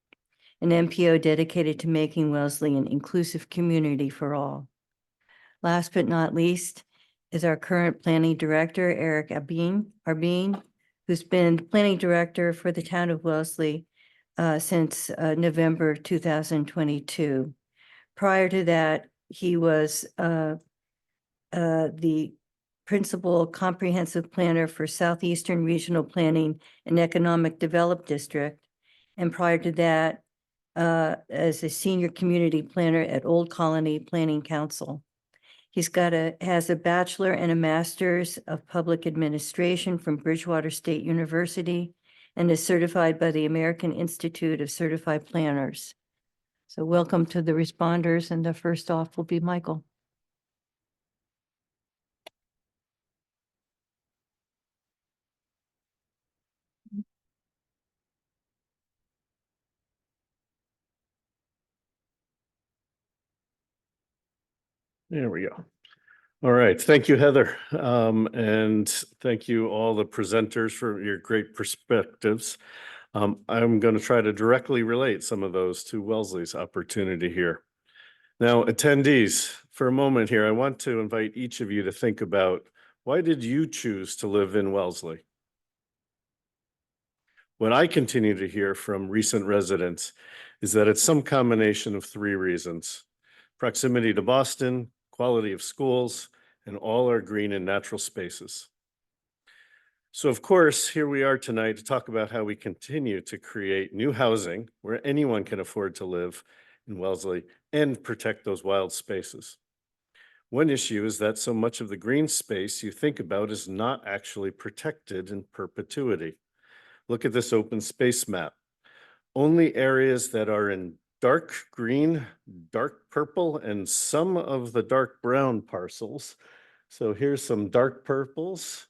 an NPO dedicated to making Wellesley an inclusive community for all. Last but not least is our current planning director, Eric Arbeen, who's been planning director for the town of Wellesley since November 2022. Prior to that, he was the principal comprehensive planner for Southeastern Regional Planning and Economic Development District. And prior to that, as a senior community planner at Old Colony Planning Council. He's has a bachelor and a master's of public administration from Bridgewater State University and is certified by the American Institute of Certified Planners. So welcome to the responders, and the first off will be Michael. There we go. All right. Thank you, Heather. And thank you all the presenters for your great perspectives. I'm going to try to directly relate some of those to Wellesley's opportunity here. Now, attendees, for a moment here, I want to invite each of you to think about, why did you choose to live in Wellesley? What I continue to hear from recent residents is that it's some combination of 3 reasons: proximity to Boston, quality of schools, and all our green and natural spaces. So of course, here we are tonight to talk about how we continue to create new housing where anyone can afford to live in Wellesley and protect those wild spaces. One issue is that so much of the green space you think about is not actually protected in perpetuity. Look at this open space map. Only areas that are in dark green, dark purple, and some of the dark brown parcels. So here's some dark purples.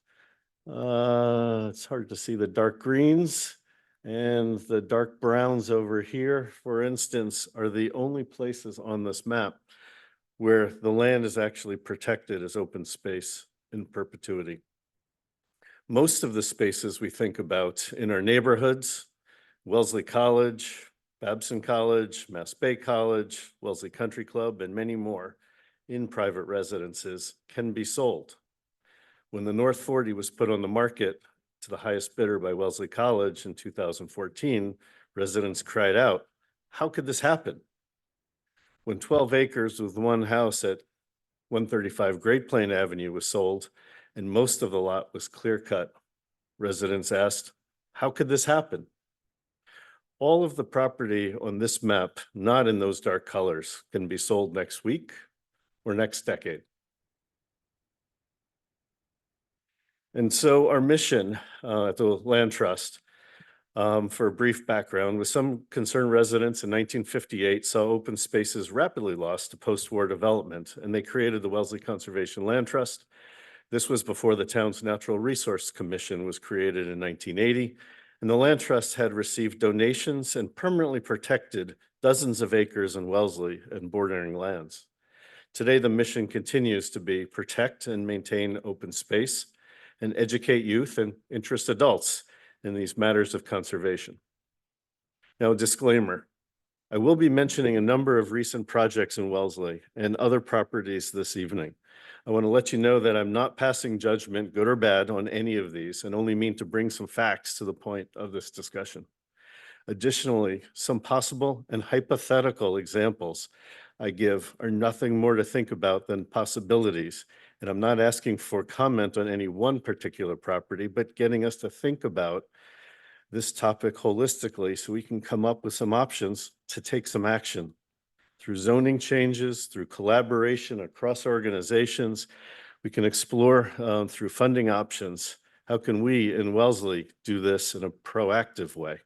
It's hard to see the dark greens, and the dark browns over here, for instance, are the only places on this map where the land is actually protected as open space in perpetuity. Most of the spaces we think about in our neighborhoods, Wellesley College, Babson College, Mass Bay College, Wellesley Country Club, and many more in private residences, can be sold. When the North 40 was put on the market to the highest bidder by Wellesley College in 2014, residents cried out, "How could this happen?" When 12 acres with one house at 135 Great Plain Avenue was sold and most of the lot was clear cut, residents asked, "How could this happen?" All of the property on this map, not in those dark colors, can be sold next week or next decade. And so our mission at the Land Trust, for a brief background, was some concerned residents in 1958 saw open spaces rapidly lost to post-war development, and they created the Wellesley Conservation Land Trust. This was before the town's Natural Resource Commission was created in 1980, and the Land Trust had received donations and permanently protected dozens of acres in Wellesley and bordering lands. Today, the mission continues to be protect and maintain open space and educate youth and interest adults in these matters of conservation. Now, disclaimer, I will be mentioning a number of recent projects in Wellesley and other properties this evening. I want to let you know that I'm not passing judgment, good or bad, on any of these, and only mean to bring some facts to the point of this discussion. Additionally, some possible and hypothetical examples I give are nothing more to think about than possibilities. And I'm not asking for comment on any one particular property, but getting us to think about this topic holistically so we can come up with some options to take some action. Through zoning changes, through collaboration across organizations, we can explore through funding options. How can we in Wellesley do this in a proactive way?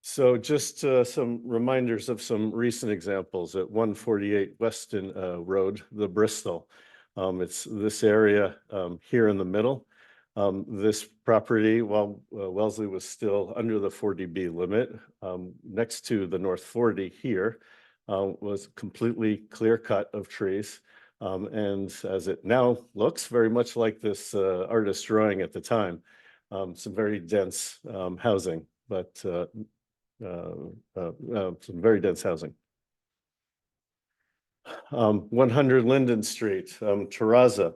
So just some reminders of some recent examples at 148 Weston Road, the Bristol. It's this area here in the middle. This property, while Wellesley was still under the 40B limit, next to the North 40 here, was completely clear cut of trees. And as it now looks very much like this artist's drawing at the time, some very dense housing, but some very dense housing. 100 Linden Street, Terraza.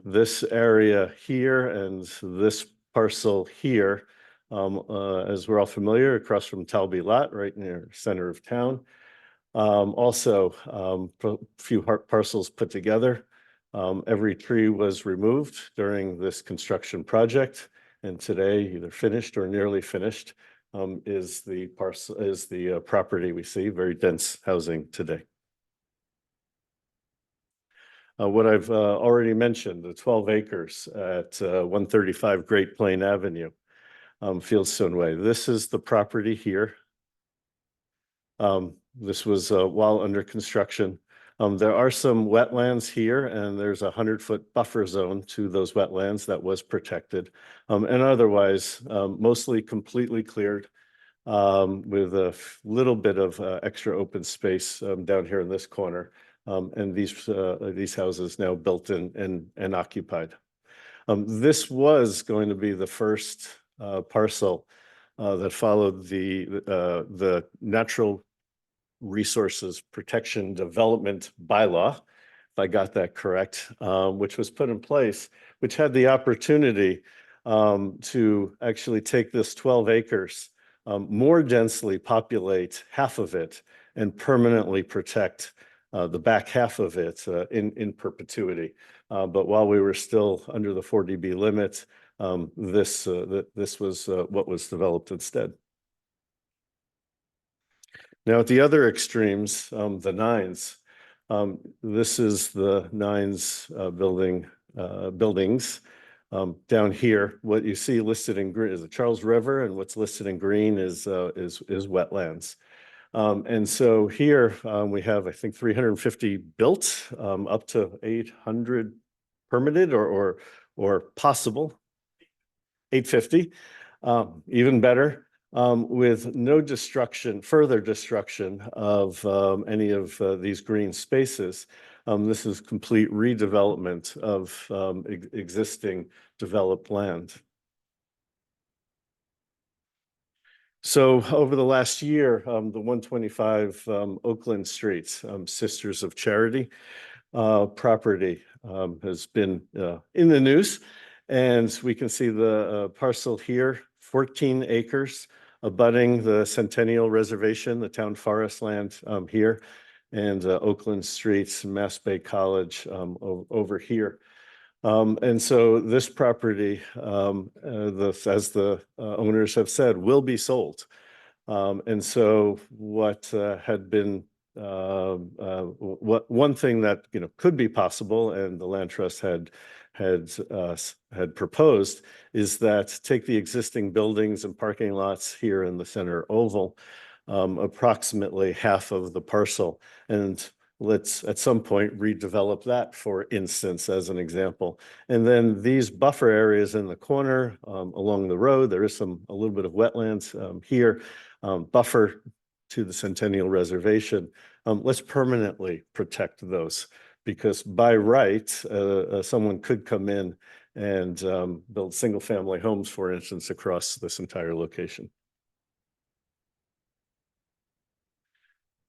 This area here and this parcel here, as we're all familiar, across from Talby Lot, right near center of town. Also, a few parcels put together. Every tree was removed during this construction project, and today, either finished or nearly finished, is the property we see, very dense housing today. What I've already mentioned, the 12 acres at 135 Great Plain Avenue, Fieldstone Way. This is the property here. This was while under construction. There are some wetlands here, and there's a 100-foot buffer zone to those wetlands that was protected, and otherwise mostly completely cleared, with a little bit of extra open space down here in this corner, and these houses now built and occupied. This was going to be the first parcel that followed the Natural Resources Protection Development Bylaw, if I got that correct, which was put in place, which had the opportunity to actually take this 12 acres, more densely populate half of it, and permanently protect the back half of it in perpetuity. But while we were still under the 40B limit, this was what was developed instead. Now, at the other extremes, the Nines, this is the Nines buildings. Down here, what you see listed in green is the Charles River, and what's listed in green is wetlands. And so here we have, I think, 350 built, up to 800 permitted or possible, 850, even better. With no further destruction of any of these green spaces. This is complete redevelopment of existing developed land. So over the last year, the 125 Oakland Street, Sisters of Charity property has been in the news. And we can see the parcel here, 14 acres abutting the Centennial Reservation, the town forest land here, and Oakland Streets, Mass Bay College over here. And so this property, as the owners have said, will be sold. And so what had been one thing that could be possible, and the land trust had proposed, is that take the existing buildings and parking lots here in the center oval, approximately half of the parcel, and let's at some point redevelop that, for instance, as an example. And then these buffer areas in the corner along the road, there is a little bit of wetlands here, buffer to the Centennial Reservation. Let's permanently protect those, because by right, someone could come in and build single-family homes, for instance, across this entire location.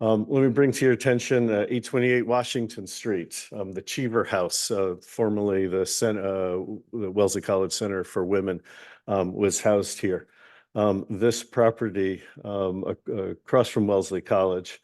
Let me bring to your attention 828 Washington Street, the Cheever House, formerly the Wellesley College Center for Women, was housed here. This property across from Wellesley College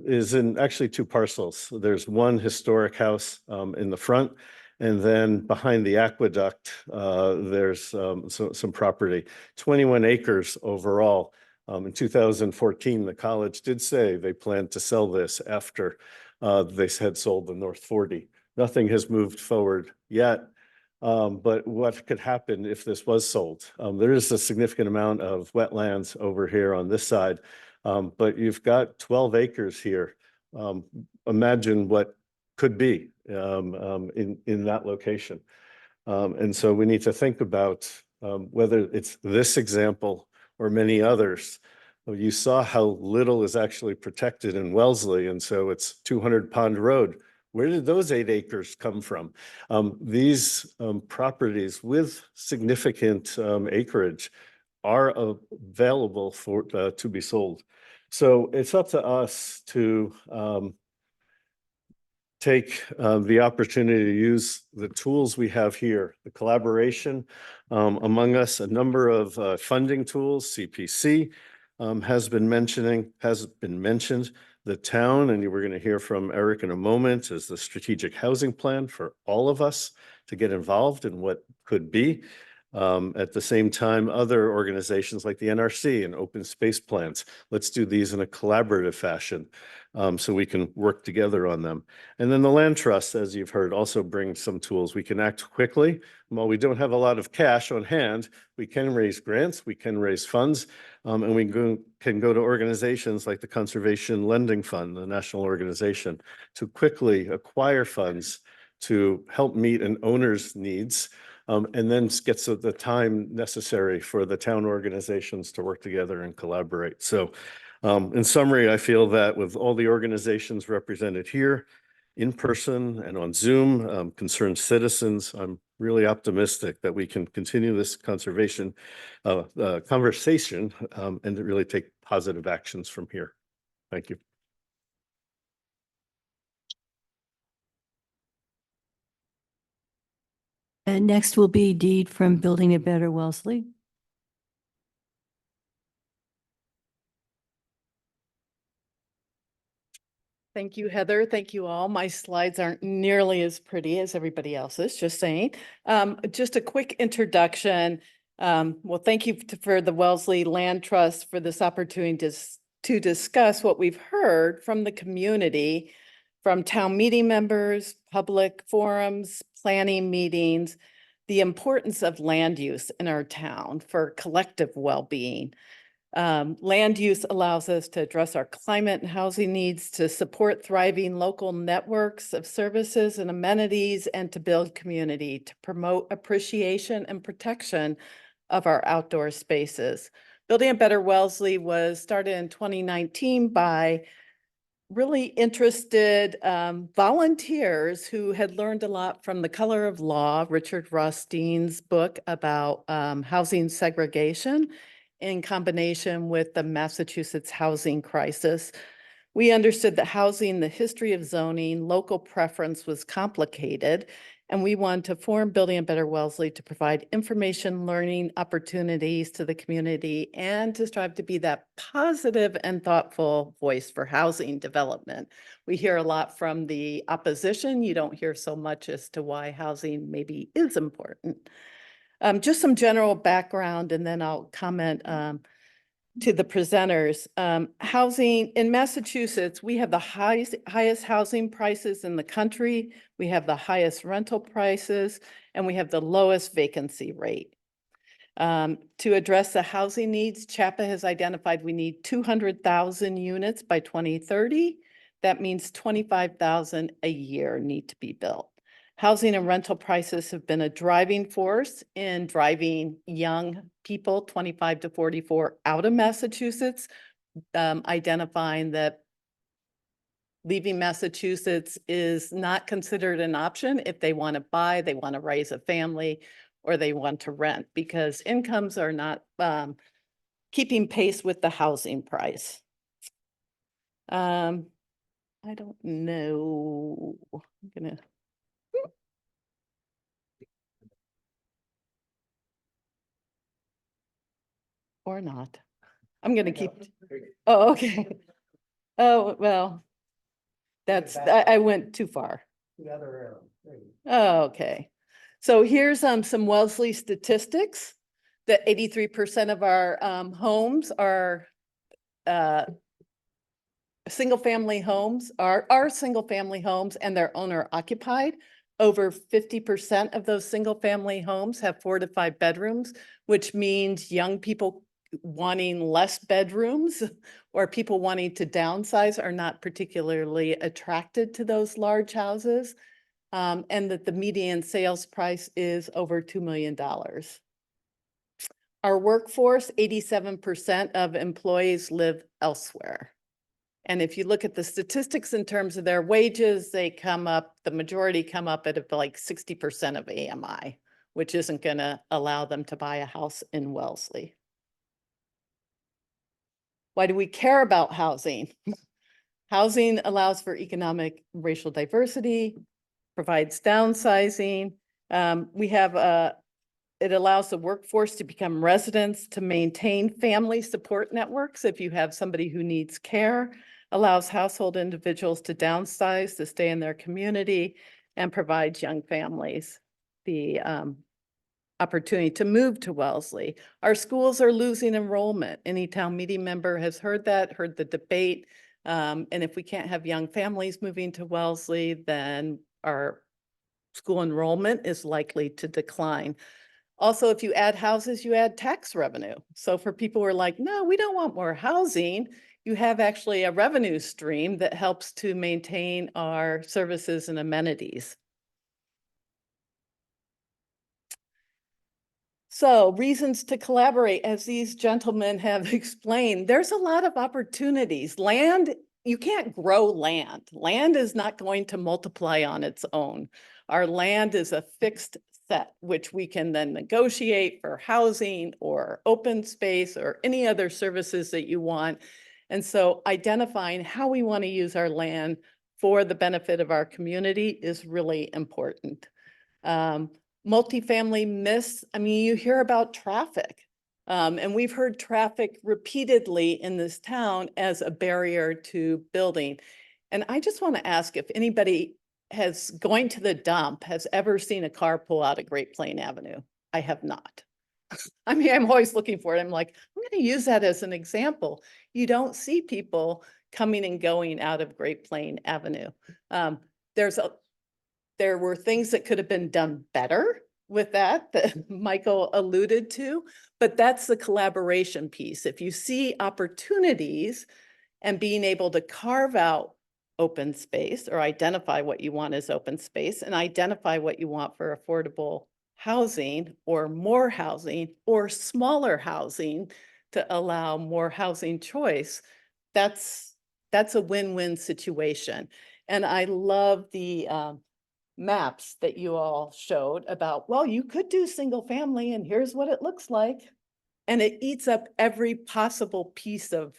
is in actually two parcels. There's one historic house in the front, and then behind the aqueduct, there's some property, 21 acres overall. In 2014, the college did say they planned to sell this after they had sold the North 40. Nothing has moved forward yet, but what could happen if this was sold? There is a significant amount of wetlands over here on this side, but you've got 12 acres here. Imagine what could be in that location. And so we need to think about whether it's this example or many others. You saw how little is actually protected in Wellesley, and so it's 200 Pond Road. Where did those 8 acres come from? These properties with significant acreage are available for to be sold. So it's up to us to take the opportunity to use the tools we have here, the collaboration among us, a number of funding tools. CPC has been mentioned. The town, and we're going to hear from Eric in a moment, is the strategic housing plan for all of us to get involved in what could be. At the same time, other organizations like the NRC and open space plans, let's do these in a collaborative fashion so we can work together on them. And then the land trust, as you've heard, also brings some tools. We can act quickly. While we don't have a lot of cash on hand, we can raise grants, we can raise funds, and we can go to organizations like the Conservation Lending Fund, the national organization, to quickly acquire funds to help meet an owner's needs. And then gets the time necessary for the town organizations to work together and collaborate. So in summary, I feel that with all the organizations represented here, in person and on Zoom, concerned citizens, I'm really optimistic that we can continue this conservation conversation and to really take positive actions from here. Thank you. And next will be Deed from Building a Better Wellesley. Thank you, Heather. Thank you all. My slides aren't nearly as pretty as everybody else's, just saying. Just a quick introduction. Well, thank you for the Wellesley Land Trust for this opportunity to discuss what we've heard from the community, from town meeting members, public forums, planning meetings, the importance of land use in our town for collective well-being. Land use allows us to address our climate and housing needs, to support thriving local networks of services and amenities, and to build community, to promote appreciation and protection of our outdoor spaces. Building a Better Wellesley was started in 2019 by really interested volunteers who had learned a lot from The Color of Law, Richard Rothstein's book about housing segregation, in combination with the Massachusetts housing crisis. We understood that housing, the history of zoning, local preference was complicated, and we wanted to form Building a Better Wellesley to provide information, learning opportunities to the community and to strive to be that positive and thoughtful voice for housing development. We hear a lot from the opposition. You don't hear so much as to why housing maybe is important. Just some general background, and then I'll comment to the presenters. Housing in Massachusetts, we have the highest housing prices in the country. We have the highest rental prices, and we have the lowest vacancy rate. To address the housing needs, CHAPA has identified we need 200,000 units by 2030. That means 25,000 a year need to be built. Housing and rental prices have been a driving force in driving young people, 25 to 44, out of Massachusetts, identifying that leaving Massachusetts is not considered an option if they want to buy, they want to raise a family, or they want to rent, because incomes are not keeping pace with the housing price. I don't know. I'm gonna. Or not. I'm gonna keep. Oh, okay. Oh, well, that's, I went too far. The other arrow. There you Oh, okay. So here's some Wellesley statistics. That 83% of our homes are single-family homes, are single-family homes, and they're owner occupied. Over 50% of those single-family homes have 4 to 5 bedrooms, which means young people wanting less bedrooms or people wanting to downsize are not particularly attracted to those large houses. And that the median sales price is over $2 million. Our workforce, 87% of employees live elsewhere. And if you look at the statistics in terms of their wages, they come up, the majority come up at like 60% of AMI, which isn't going to allow them to buy a house in Wellesley. Why do we care about housing? Housing allows for economic racial diversity, provides downsizing. It allows the workforce to become residents, to maintain family support networks if you have somebody who needs care, allows household individuals to downsize, to stay in their community, and provides young families the opportunity to move to Wellesley. Our schools are losing enrollment. Any town meeting member has heard that, heard the debate. And if we can't have young families moving to Wellesley, then our school enrollment is likely to decline. Also, if you add houses, you add tax revenue. So for people who are like, no, we don't want more housing, you have actually a revenue stream that helps to maintain our services and amenities. So reasons to collaborate, as these gentlemen have explained, there's a lot of opportunities. Land, you can't grow land. Land is not going to multiply on its own. Our land is a fixed set, which we can then negotiate for housing or open space or any other services that you want. And so identifying how we want to use our land for the benefit of our community is really important. Multifamily myths, I mean, you hear about traffic, and we've heard traffic repeatedly in this town as a barrier to building. And I just want to ask if anybody has going to the dump has ever seen a car pull out of Great Plain Avenue. I have not. I mean, I'm always looking for it. I'm like, I'm going to use that as an example. You don't see people coming and going out of Great Plain Avenue. There were things that could have been done better with that Michael alluded to, but that's the collaboration piece. If you see opportunities and being able to carve out open space or identify what you want as open space and identify what you want for affordable housing or more housing or smaller housing to allow more housing choice, that's a win-win situation. And I love the maps that you all showed about, well, you could do single family and here's what it looks like. and it eats up every possible piece of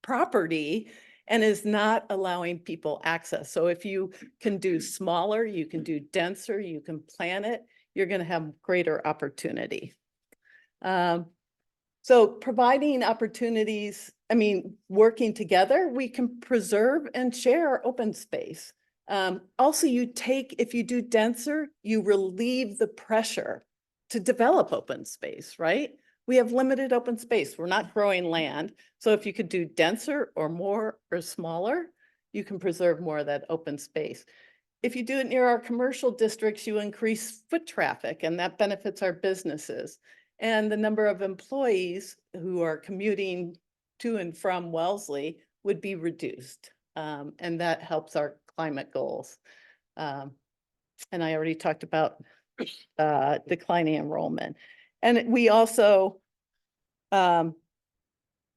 property and is not allowing people access. So if you can do smaller, you can do denser, you can plan it, you're going to have greater opportunity. So providing opportunities, I mean, working together, we can preserve and share open space. Also, if you do denser, you relieve the pressure to develop open space, right? We have limited open space. We're not growing land. So if you could do denser or more or smaller, you can preserve more of that open space. If you do it near our commercial districts, you increase foot traffic, and that benefits our businesses. And the number of employees who are commuting to and from Wellesley would be reduced. And that helps our climate goals. And I already talked about declining enrollment. And we also, we're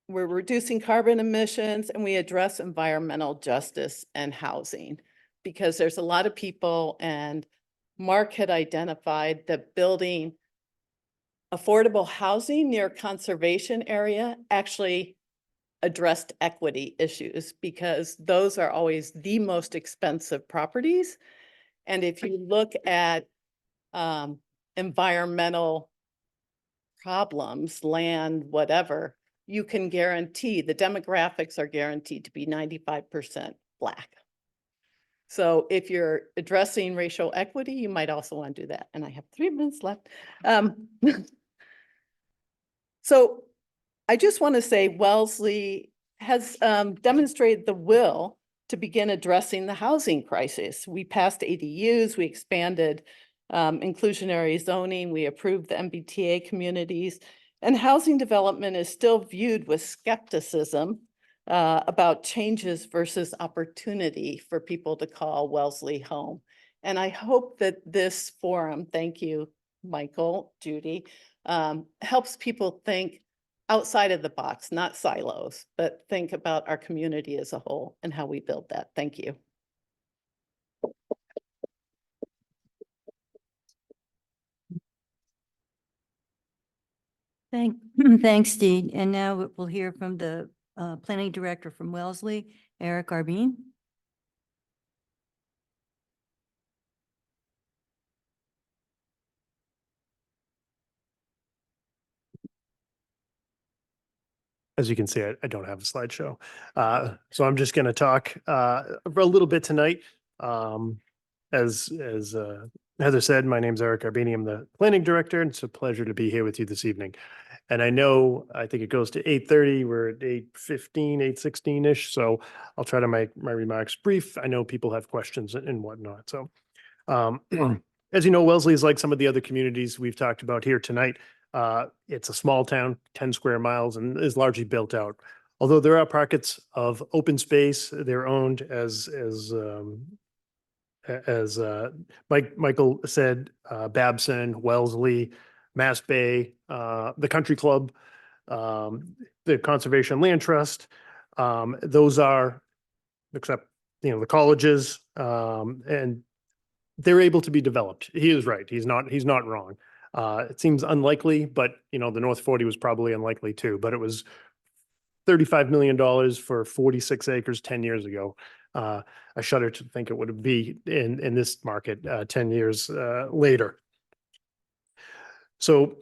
reducing carbon emissions, and we address environmental justice and housing, because there's a lot of people, and Mark had identified that building affordable housing near conservation area actually addressed equity issues, because those are always the most expensive properties. And if you look at environmental problems, land, whatever, you can guarantee the demographics are guaranteed to be 95% Black. So if you're addressing racial equity, you might also want to do that. And I have 3 minutes left. So I just want to say Wellesley has demonstrated the will to begin addressing the housing crisis. We passed ADUs, we expanded inclusionary zoning, we approved the MBTA communities, and housing development is still viewed with skepticism about changes versus opportunity for people to call Wellesley home. And I hope that this forum, thank you, Michael, Judy, helps people think outside of the box, not silos, but think about our community as a whole and how we build that. Thank you. Thanks, Dee. And now we'll hear from the planning director from Wellesley, Eric Arbeen. As you can see, I don't have a slideshow. So I'm just going to talk for a little bit tonight. As Heather said, my name's Eric Arbini. I'm the planning director, and it's a pleasure to be here with you this evening. And I think it goes to 8:30. We're at 8:15, 8:16-ish. So I'll try to make my remarks brief. I know people have questions and whatnot. So as you know, Wellesley is like some of the other communities we've talked about here tonight. It's a small town, 10 square miles, and is largely built out. Although there are pockets of open space, they're owned as Michael said, Babson, Wellesley, Mass Bay, the Country Club, the Conservation Land Trust. Those are, except, the colleges, and they're able to be developed. He is right. He's not wrong. It seems unlikely, but the North 40 was probably unlikely too, but it was $35 million for 46 acres 10 years ago. I shudder to think it would be in this market 10 years later. So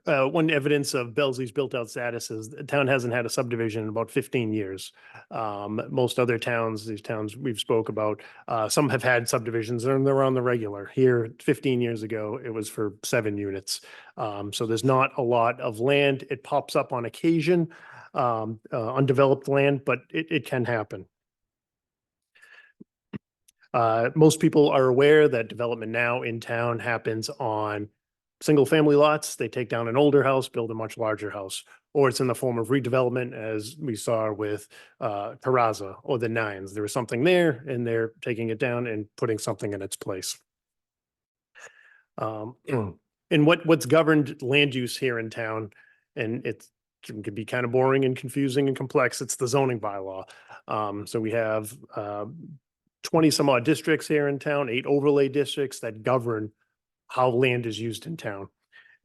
one evidence of Wellesley's built out status is the town hasn't had a subdivision in about 15 years. Most other towns, these towns we've spoke about, some have had subdivisions and they're on the regular. Here, 15 years ago, it was for 7 units. So there's not a lot of land. It pops up on occasion, undeveloped land, but it can happen. Most people are aware that development now in town happens on single family lots. They take down an older house, build a much larger house, or it's in the form of redevelopment, as we saw with Peraza or the Nines. There was something there and they're taking it down and putting something in its place. And what's governed land use here in town, and it can be kind of boring and confusing and complex, it's the zoning bylaw. So we have 20 some odd districts here in town, 8 overlay districts that govern how land is used in town.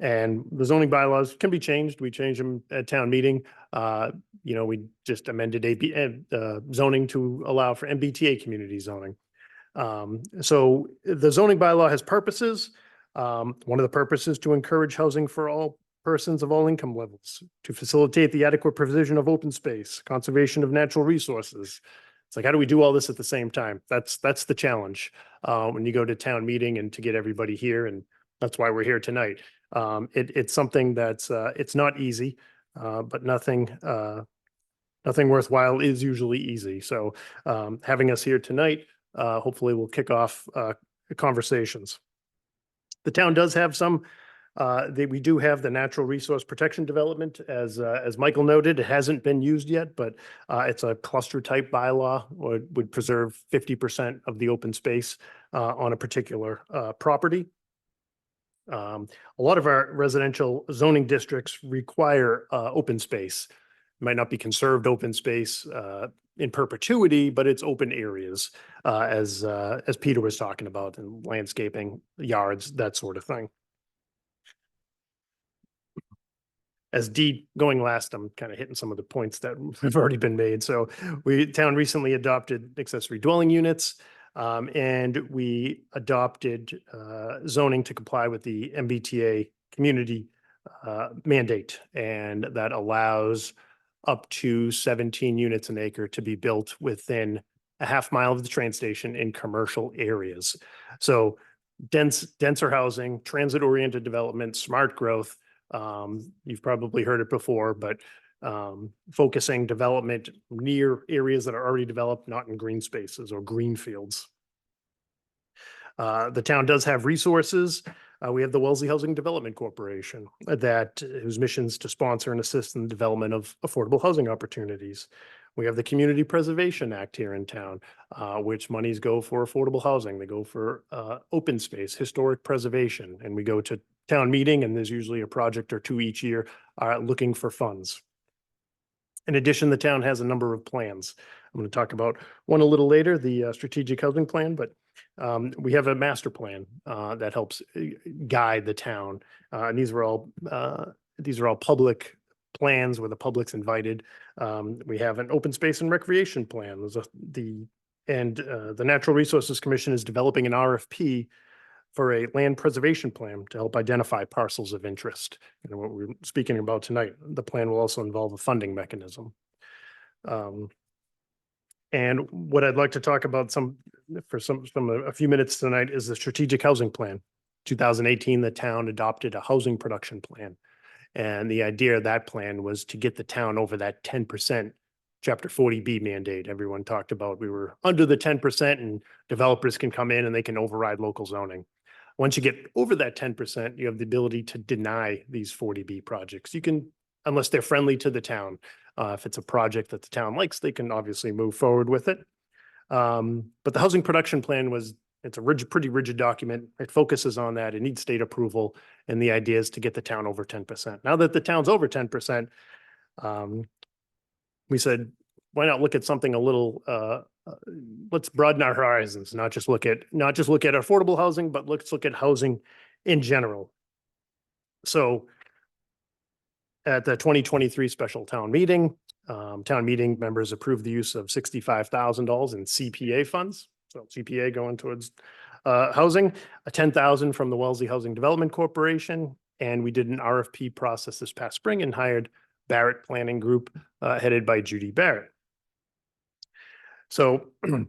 And the zoning bylaws can be changed. We change them at town meeting. We just amended zoning to allow for MBTA community zoning. So the zoning bylaw has purposes. One of the purposes to encourage housing for all persons of all income levels, to facilitate the adequate provision of open space, conservation of natural resources. It's like, how do we do all this at the same time? That's the challenge when you go to town meeting and to get everybody here, and that's why we're here tonight. It's something that's it's not easy, but nothing worthwhile is usually easy. So having us here tonight, hopefully will kick off conversations. The town does have some. We do have the natural resource protection development, as Michael noted. It hasn't been used yet, but it's a cluster type bylaw, would preserve 50% of the open space on a particular property. A lot of our residential zoning districts require open space. It might not be conserved open space in perpetuity, but it's open areas, as Peter was talking about, and landscaping, yards, that sort of thing. As going last, I'm kind of hitting some of the points that have already been made. So town recently adopted accessory dwelling units, and we adopted zoning to comply with the MBTA community mandate, and that allows up to 17 units an acre to be built within a half mile of the train station in commercial areas. So denser housing, transit-oriented development, smart growth. You've probably heard it before, but focusing development near areas that are already developed, not in green spaces or green fields. The town does have resources. We have the Wellesley Housing Development Corporation whose mission is to sponsor and assist in the development of affordable housing opportunities. We have the Community Preservation Act here in town, which monies go for affordable housing. They go for open space, historic preservation, and we go to town meeting, and there's usually a project or two each year looking for funds. In addition, the town has a number of plans. I'm going to talk about one a little later, the strategic housing plan, but we have a master plan that helps guide the town. And these are all public plans where the public's invited. We have an open space and recreation plan. The Natural Resources Commission is developing an RFP for a land preservation plan to help identify parcels of interest. And what we're speaking about tonight, the plan will also involve a funding mechanism. And what I'd like to talk about a few minutes tonight is the strategic housing plan. 2018, the town adopted a housing production plan. And the idea of that plan was to get the town over that 10% Chapter 40B mandate everyone talked about. We were under the 10% and developers can come in and they can override local zoning. Once you get over that 10%, you have the ability to deny these 40B projects. You can, unless they're friendly to the town. If it's a project that the town likes, they can obviously move forward with it. But the housing production plan it's a pretty rigid document. It focuses on that. It needs state approval. And the idea is to get the town over 10%. Now that the town's over 10%, we said, why not look at something a little, let's broaden our horizons, not just look at affordable housing, but let's look at housing in general. So at the 2023 special town meeting members approved the use of $65,000 in CPA funds. So CPA going towards housing, $10,000 from the Wellesley Housing Development Corporation. And we did an RFP process this past spring and hired Barrett Planning Group, headed by Judy Barrett. So we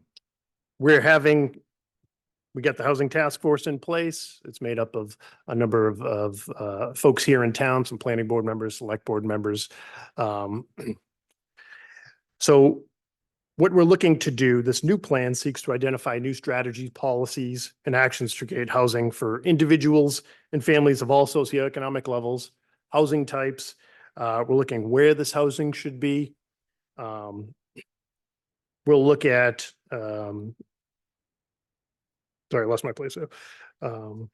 got the housing task force in place. It's made up of a number of folks here in town, some planning board members, select board members. So what we're looking to do, this new plan seeks to identify new strategies, policies, and actions to create housing for individuals and families of all socioeconomic levels, housing types. We're looking where this housing should be. We'll look at, sorry, I lost my place there. And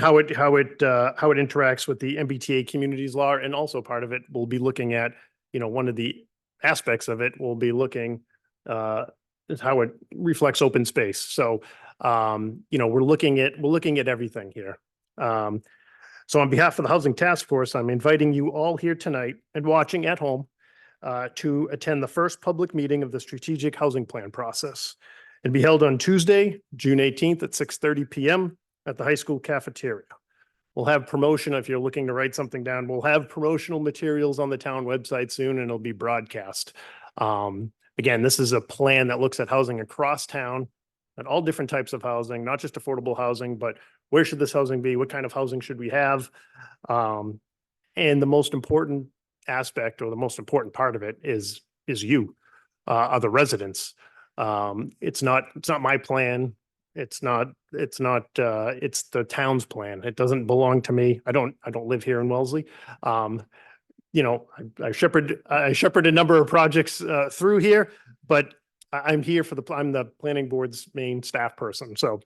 how it interacts with the MBTA communities law, and also part of it, we'll be looking at, one of the aspects of it we'll be looking is how it reflects open space. So, we're looking at everything here. So on behalf of the Housing Task Force, I'm inviting you all here tonight and watching at home to attend the first public meeting of the Strategic Housing Plan process. It'll be held on Tuesday, June 18th at 6:30 p.m. at the high school cafeteria. We'll have promotion, if you're looking to write something down, we'll have promotional materials on the town website soon and it'll be broadcast. Again, this is a plan that looks at housing across town, at all different types of housing, not just affordable housing, but where should this housing be? What kind of housing should we have? And the most important aspect, or the most important part of it is you, are the residents. It's not my plan. It's the town's plan. It doesn't belong to me. I don't live here in Wellesley. You know, I shepherd a number of projects through here, but I'm here I'm the planning board's main staff person. So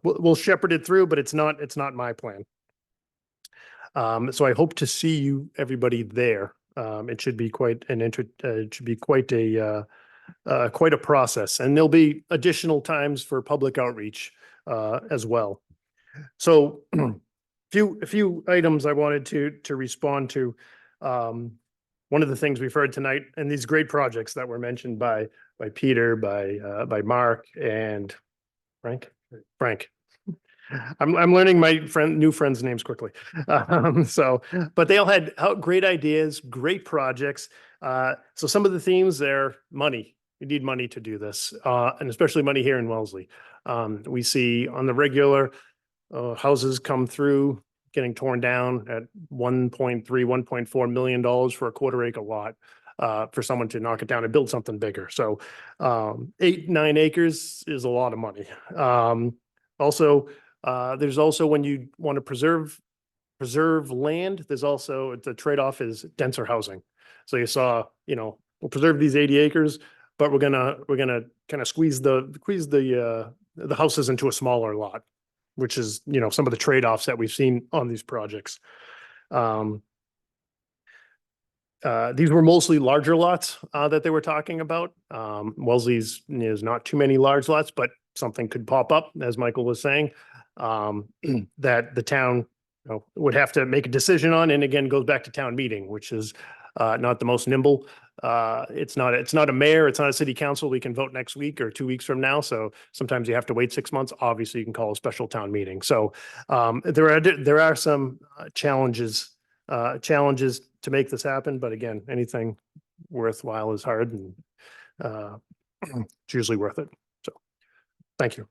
we'll shepherd it through, but it's not my plan. So I hope to see everybody there. It should be quite quite a process, and there'll be additional times for public outreach as well. So a few items I wanted to respond to. One of the things we've heard tonight, and these great projects that were mentioned by Peter, by Mark and Frank. I'm learning my new friends' names quickly. But they all had great ideas, great projects. So some of the themes there, money. We need money to do this, and especially money here in Wellesley. We see on the regular houses come through getting torn down at $1.4 million for a quarter-acre lot for someone to knock it down and build something bigger. So 8-9 acres is a lot of money. There's also, when you want to preserve land, there's also the trade-off is denser housing. So you saw, we'll preserve these 80 acres, but we're gonna kind of squeeze the houses into a smaller lot, which is, some of the trade-offs that we've seen on these projects. These were mostly larger lots that they were talking about. Wellesley's is not too many large lots, but something could pop up, as Michael was saying, that the town would have to make a decision on, and again, goes back to town meeting, which is not the most nimble. It's not a mayor, it's not a city council. We can vote next week or 2 weeks from now. So sometimes you have to wait 6 months. Obviously, you can call a special town meeting. So there are some challenges to make this happen. But again, anything worthwhile is hard, and it's usually worth it. So thank you.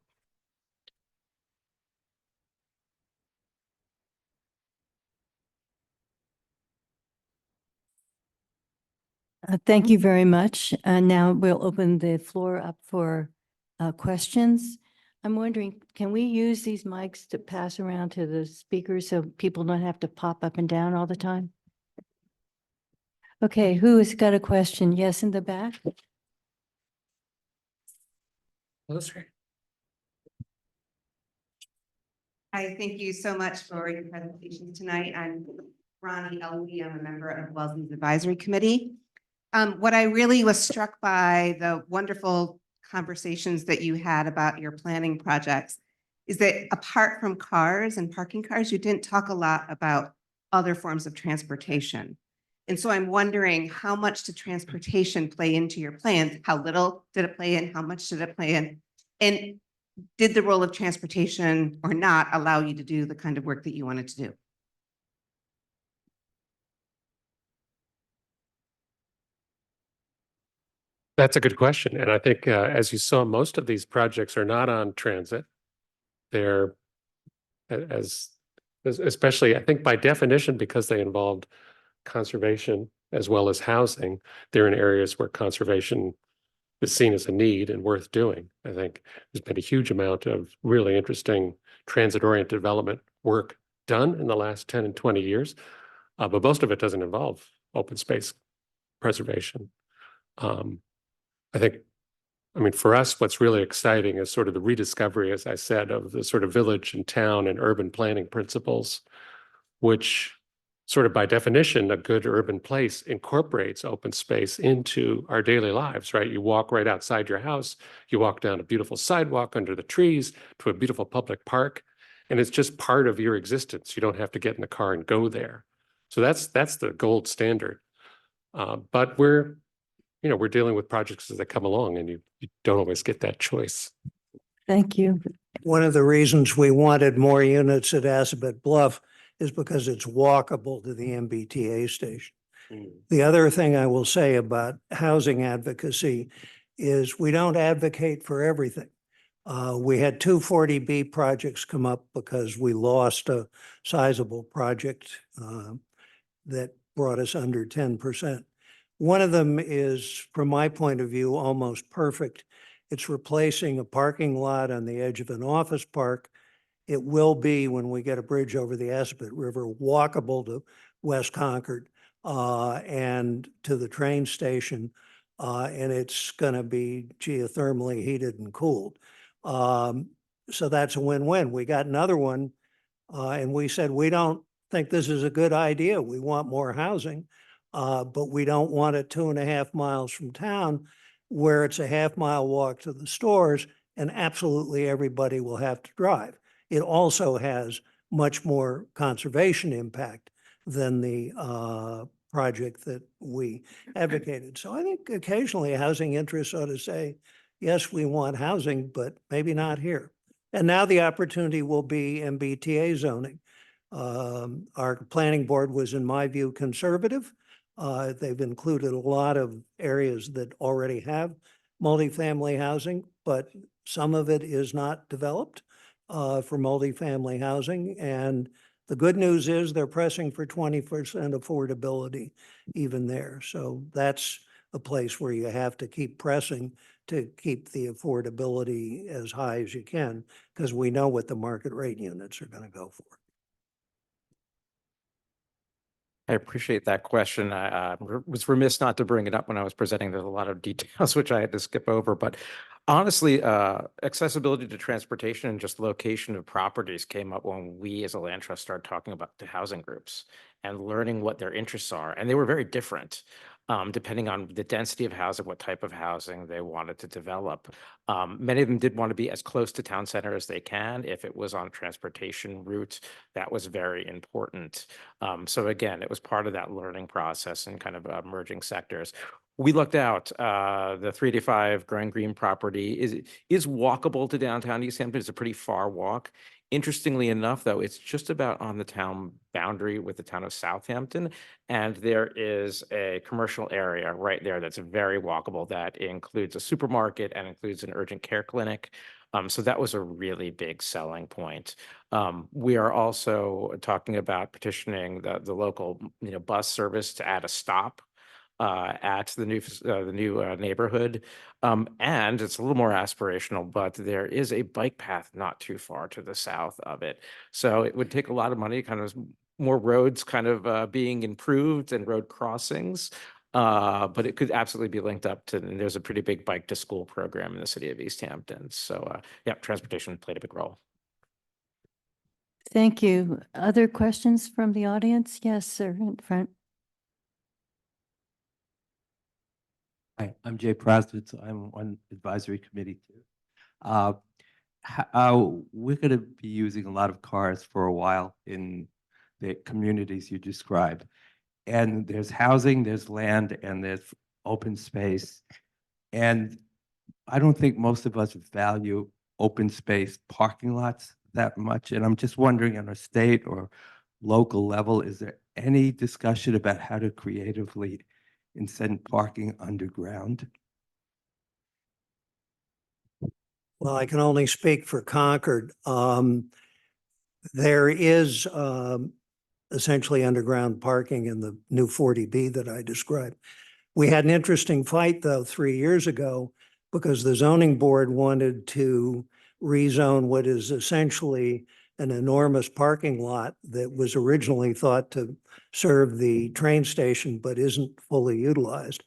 Thank you very much. Now we'll open the floor up for questions. I'm wondering, can we use these mics to pass around to the speakers so people don't have to pop up and down all the time? Okay, who has got a question? Yes, in the back. Hi, thank you so much for your presentation tonight. I'm Ronnie Elwee. I'm a member of Wellesley's Advisory Committee. What I really was struck by the wonderful conversations that you had about your planning projects is that apart from cars and parking cars, you didn't talk a lot about other forms of transportation. And so I'm wondering, how much did transportation play into your plans? How little did it play in? How much did it play in? And did the role of transportation or not allow you to do the kind of work that you wanted to do? That's a good question. And I think, as you saw, most of these projects are not on transit. They're, especially, I think by definition, because they involved conservation as well as housing, they're in areas where conservation is seen as a need and worth doing. I think there's been a huge amount of really interesting transit-oriented development work done in the last 10 and 20 years, but most of it doesn't involve open space preservation. I mean, for us, what's really exciting is sort of the rediscovery, as I said, of the sort of village and town and urban planning principles, which sort of by definition, a good urban place incorporates open space into our daily lives, right? You walk right outside your house, you walk down a beautiful sidewalk under the trees to a beautiful public park. And it's just part of your existence. You don't have to get in the car and go there. So that's the gold standard. But we're dealing with projects as they come along, and you don't always get that choice. Thank you. One of the reasons we wanted more units at Assabet Bluff is because it's walkable to the MBTA station. The other thing I will say about housing advocacy is we don't advocate for everything. We had two 40B projects come up because we lost a sizable project that brought us under 10%. One of them is, from my point of view, almost perfect. It's replacing a parking lot on the edge of an office park. It will be, when we get a bridge over the Assabet River, walkable to West Concord and to the train station. And it's going to be geothermally heated and cooled. So that's a win-win. We got another one and we said, we don't think this is a good idea. We want more housing, but we don't want it 2.5 miles from town where it's a half-mile walk to the stores and absolutely everybody will have to drive. It also has much more conservation impact than the project that we advocated. So I think occasionally housing interests ought to say, yes, we want housing, but maybe not here. And now the opportunity will be MBTA zoning. Our planning board was, in my view, conservative. They've included a lot of areas that already have multifamily housing, but some of it is not developed for multifamily housing. And the good news is they're pressing for 20% affordability even there. So that's a place where you have to keep pressing to keep the affordability as high as you can, because we know what the market rate units are going to go for. I appreciate that question. I was remiss not to bring it up when I was presenting. There's a lot of details which I had to skip over, but honestly, accessibility to transportation and just location of properties came up when we as a land trust started talking about the housing groups and learning what their interests are. And they were very different. Depending on the density of housing, what type of housing they wanted to develop. Many of them did want to be as close to town center as they can. If it was on a transportation route, that was very important. So again, it was part of that learning process and kind of merging sectors. We looked out, the 385 Grand Green property is walkable to downtown East Hampton. It's a pretty far walk. Interestingly enough, though, it's just about on the town boundary with the town of Southampton. And there is a commercial area right there that's very walkable that includes a supermarket and includes an urgent care clinic. So that was a really big selling point. We are also talking about petitioning the local bus service to add a stop at the new neighborhood. And it's a little more aspirational, but there is a bike path not too far to the south of it. So it would take a lot of money, kind of more roads kind of being improved and road crossings. But it could absolutely be linked up to, and there's a pretty big bike to school program in the city of East Hampton. So yeah, transportation played a big role. Thank you. Other questions from the audience? Yes, sir, in front. Hi, I'm Jay Prostitutes. I'm on advisory committee too. We're going to be using a lot of cars for a while in the communities you described. And there's housing, there's land, and there's open space. And I don't think most of us value open space parking lots that much. And I'm just wondering, on a state or local level, is there any discussion about how to creatively incent parking underground? Well, I can only speak for Concord. There is essentially underground parking in the new 40B that I described. We had an interesting fight, though, 3 years ago because the zoning board wanted to rezone what is essentially an enormous parking lot that was originally thought to serve the train station but isn't fully utilized.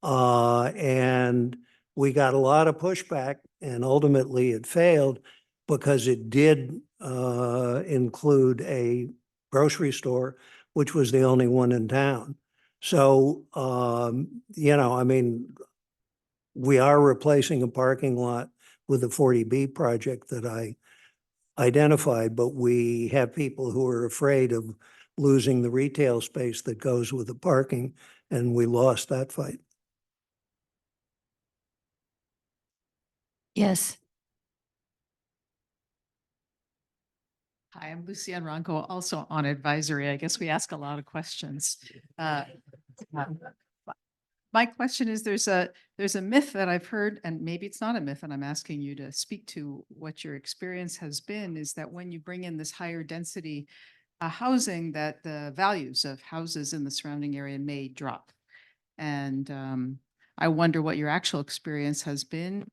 And we got a lot of pushback, and ultimately it failed because it did include a grocery store, which was the only one in town. So, I mean, we are replacing a parking lot with a 40B project that I identified, but we have people who are afraid of losing the retail space that goes with the parking, and we lost that fight. Yes. Hi, I'm Lucianne Ronco, also on advisory. I guess we ask a lot of questions. My question is, there's a myth that I've heard, and maybe it's not a myth, and I'm asking you to speak to what your experience has been, is that when you bring in this higher density housing, that the values of houses in the surrounding area may drop. And I wonder what your actual experience has been.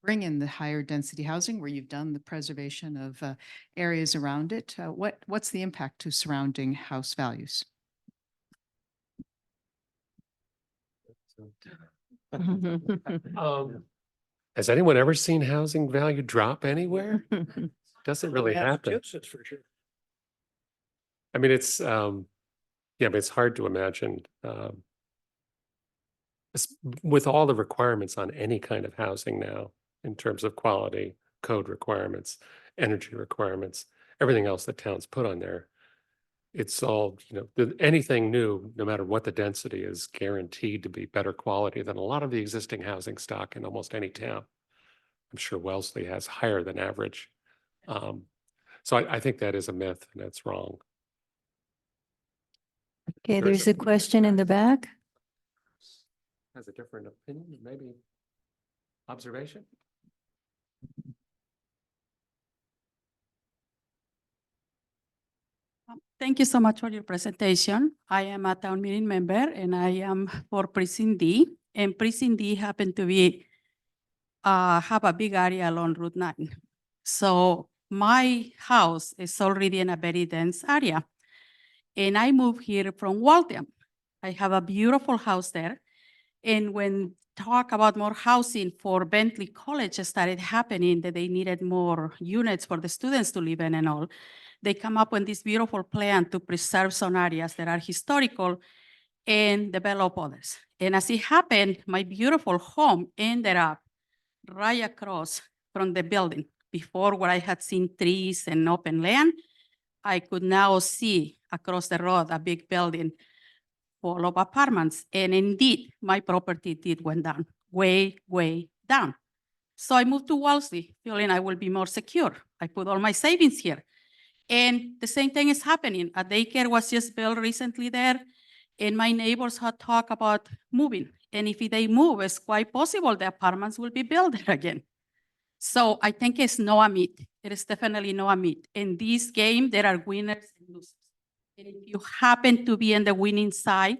Bring in the higher density housing where you've done the preservation of areas around it. What's the impact to surrounding house values? Has anyone ever seen housing value drop anywhere? Doesn't really happen. Massachusetts, for sure. I mean, it's, yeah, but it's hard to imagine. With all the requirements on any kind of housing now, in terms of quality, code requirements, energy requirements, everything else that towns put on there. It's all, anything new, no matter what the density, is guaranteed to be better quality than a lot of the existing housing stock in almost any town. I'm sure Wellesley has higher than average. So I think that is a myth, and that's wrong. Okay, There's there's a question in the back. Has a different opinion, maybe observation? Thank you so much for your presentation. I am a town meeting member and I am for Precinct D. And Precinct D happened to be, have a big area along Route 9. So my house is already in a very dense area. And I moved here from Waltham. I have a beautiful house there. And when talk about more housing for Bentley College started happening, that they needed more units for the students to live in and all, they come up with this beautiful plan to preserve some areas that are historical and develop others. And as it happened, my beautiful home ended up right across from the building. Before, where I had seen trees and open land, I could now see across the road a big building full of apartments. And indeed, my property did went down, way, way down. So I moved to Wellesley, feeling I will be more secure. I put all my savings here. And the same thing is happening. A daycare was just built recently there, and my neighbors had talked about moving. And if they move, it's quite possible the apartments will be built there again. So I think it's no a myth. It is definitely no a myth. In this game, there are winners and losers. And if you happen to be in the winning side,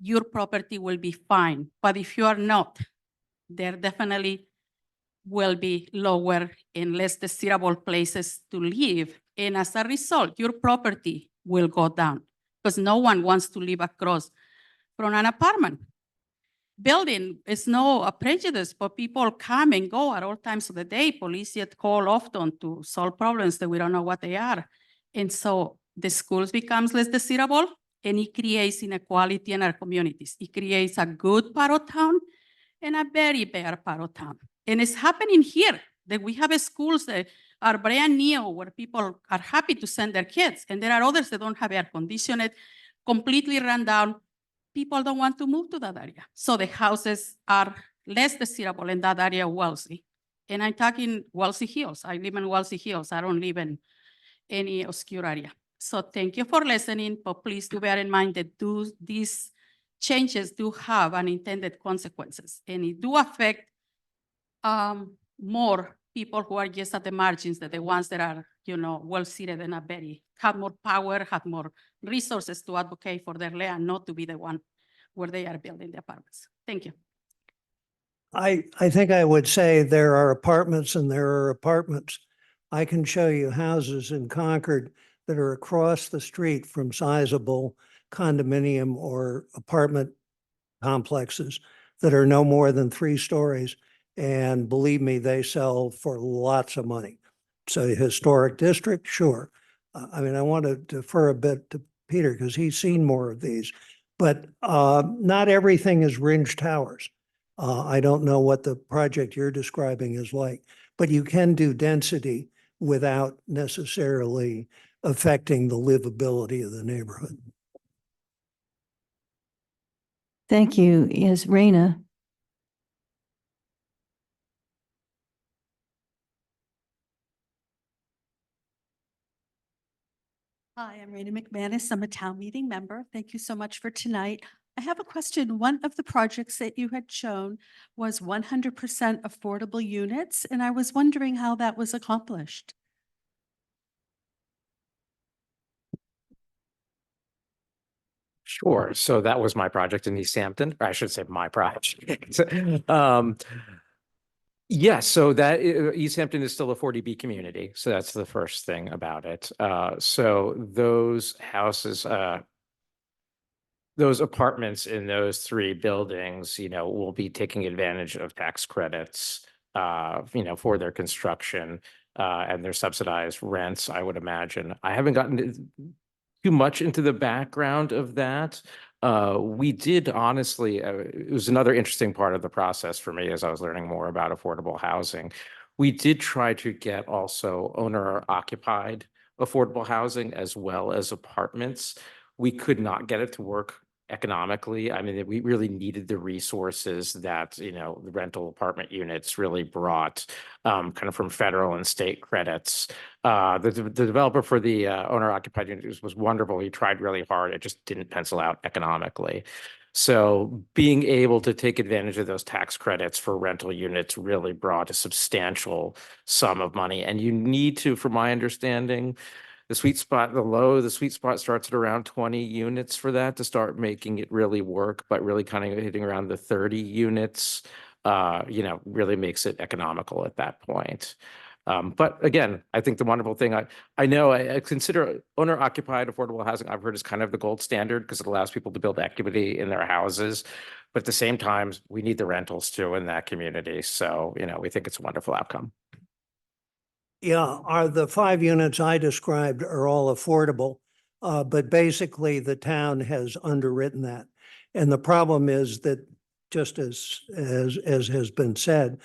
your property will be fine. But if you are not, there definitely will be lower and less desirable places to live. And as a result, your property will go down because no one wants to live across from an apartment. Building is no prejudice, but people come and go at all times of the day. Police get called often to solve problems that we don't know what they are. And so the schools becomes less desirable, and it creates inequality in our communities. It creates a good part of town and a very bad part of town. And it's happening here that we have schools that are brand new where people are happy to send their kids. And there are others that don't have air conditioning, completely run down. People don't want to move to that area. So the houses are less desirable in that area of Wellesley. And I'm talking Wellesley Hills. I live in Wellesley Hills. I don't live in any obscure area. So thank you for listening, but please do bear in mind that these changes do have unintended consequences, and it do affect more people who are just at the margins than the ones that are, well-seated and have more power, have more resources to advocate for their land, not to be the one where they are building the apartments. Thank you. I think I would say there are apartments and there are apartments. I can show you houses in Concord that are across the street from sizable condominium or apartment complexes that are no more than 3 stories. And believe me, they sell for lots of money. So historic district, sure. I mean, I want to defer a bit to Peter because he's seen more of these, but not everything is Ringe Towers. I don't know what the project you're describing is like, but you can do density without necessarily affecting the livability of the neighborhood. Thank you. Yes, Raina. Hi, I'm Raina McManus. I'm a town meeting member. Thank you so much for tonight. I have a question. One of the projects that you had shown was 100% affordable units, and I was wondering how that was accomplished. Sure. So that was my project in East Hampton, or I should say my project. Yeah, so that East Hampton is still a 40B community. So that's the first thing about it. So those houses, those apartments in those 3 buildings, will be taking advantage of tax credits, for their construction, and their subsidized rents, I would imagine. I haven't gotten too much into the background of that. We did honestly, it was another interesting part of the process for me as I was learning more about affordable housing. We did try to get also owner occupied affordable housing as well as apartments. We could not get it to work economically. I mean, we really needed the resources that, the rental apartment units really brought, kind of from federal and state credits. The developer for the owner occupied units was wonderful. He tried really hard. It just didn't pencil out economically. So being able to take advantage of those tax credits for rental units really brought a substantial sum of money. And you need to, from my understanding, the sweet spot starts at around 20 units for that to start making it really work, but really kind of hitting around the 30 units, really makes it economical at that point. But again, I think the wonderful thing, I know I consider owner occupied affordable housing, I've heard, is kind of the gold standard because it allows people to build equity in their houses. But at the same time, we need the rentals too in that community. So, we think it's a wonderful outcome. Yeah, the 5 units I described are all affordable, but basically the town has underwritten that. And the problem is that, just as has been said,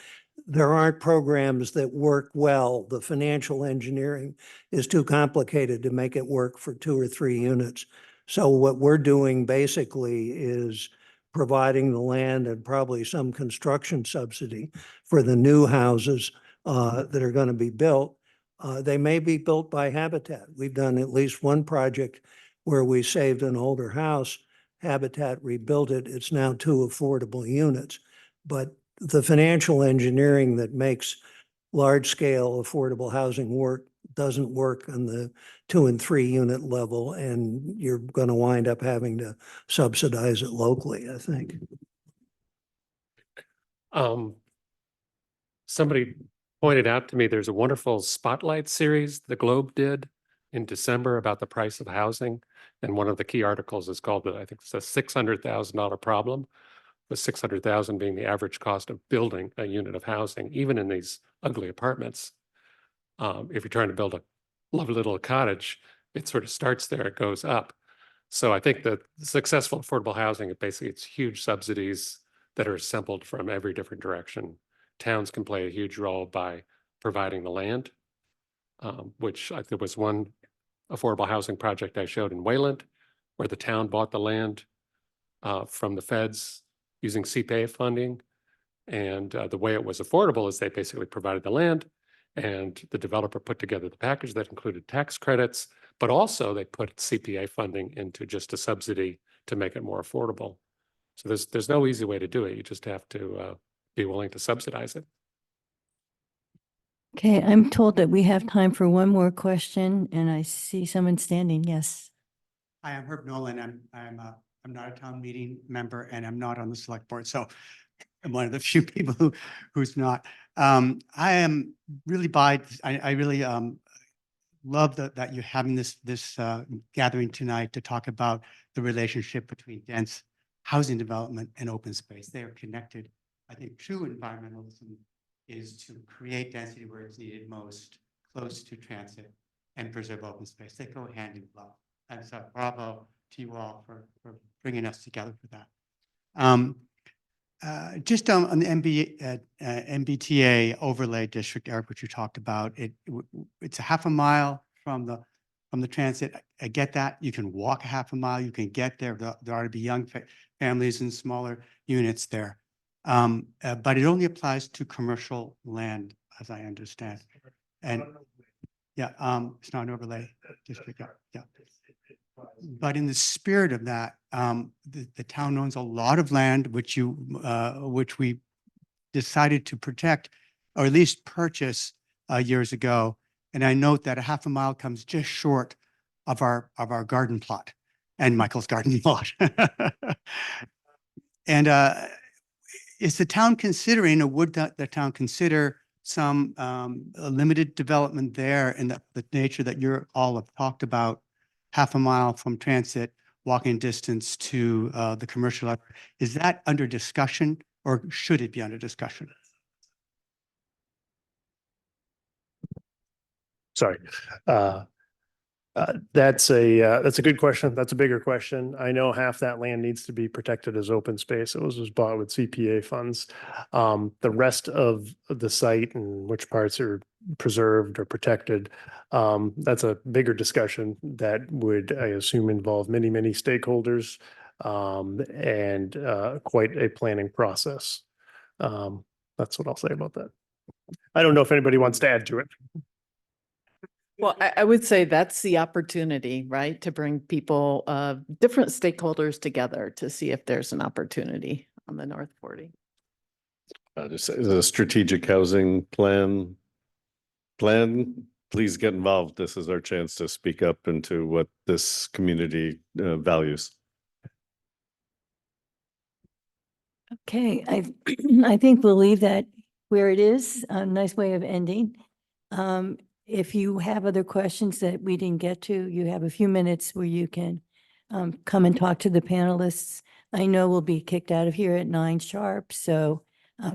there aren't programs that work well. The financial engineering is too complicated to make it work for 2 or 3 units. So what we're doing basically is providing the land and probably some construction subsidy for the new houses that are going to be built. They may be built by Habitat. We've done at least one project where we saved an older house. Habitat rebuilt it. It's now 2 affordable units. But the financial engineering that makes large-scale affordable housing work doesn't work on the 2 and 3 unit level, and you're going to wind up having to subsidize it locally, I think. Somebody pointed out to me, there's a wonderful spotlight series the Globe did in December about the price of housing. And one of the key articles is called, I think it's a $600,000 problem, with $600,000 being the average cost of building a unit of housing, even in these ugly apartments. If you're trying to build a lovely little cottage, it sort of starts there, it goes up. So I think that successful affordable housing, it's huge subsidies that are assembled from every different direction. Towns can play a huge role by providing the land, which there was one affordable housing project I showed in Wayland, where the town bought the land from the feds using CPA funding. And the way it was affordable is they basically provided the land, and the developer put together the package that included tax credits, but also they put CPA funding into just a subsidy to make it more affordable. So there's no easy way to do it. You just have to be willing to subsidize it. Okay, I'm told that we have time for one more question, and I see someone standing. Yes. Hi, I'm Herb Nolan. I'm not a town meeting member, and I'm not on the select board. So I'm one of the few people who's not. I am really I really love that you're having this gathering tonight to talk about the relationship between dense housing development and open space. They are connected. I think true environmentalism is to create density where it's needed most, close to transit, and preserve open space. They go hand in glove. And so bravo to you all for bringing us together for that. Just on the MBTA overlay district, Eric, which you talked about, it's a half a mile from the transit. I get that. You can walk a half a mile. You can get there. There ought to be young families and smaller units there. But it only applies to commercial land, as I understand. And yeah, it's not an overlay district. Yeah. But in the spirit of that, the town owns a lot of land which we decided to protect, or at least purchase years ago. And I note that a half a mile comes just short of our garden plot and Michael's garden plot. And is the town considering, or would the town consider some limited development there in the nature that you're all have talked about? Half a mile from transit, walking distance to the commercial library. Is that under discussion, or should it be under discussion? Sorry. That's a good question. That's a bigger question. I know half that land needs to be protected as open space. It was bought with CPA funds. The rest of the site and which parts are preserved or protected, that's a bigger discussion that would, I assume, involve many, many stakeholders, and quite a planning process. That's what I'll say about that. I don't know if anybody wants to add to it. Well, I would say that's the opportunity, right? To bring people, different stakeholders together to see if there's an opportunity on the North 40. Just as a strategic housing plan, please get involved. This is our chance to speak up into what this community values. Okay, I think we'll leave that where it is. A nice way of ending. If you have other questions that we didn't get to, you have a few minutes where you can come and talk to the panelists. I know we'll be kicked out of here at 9 sharp, so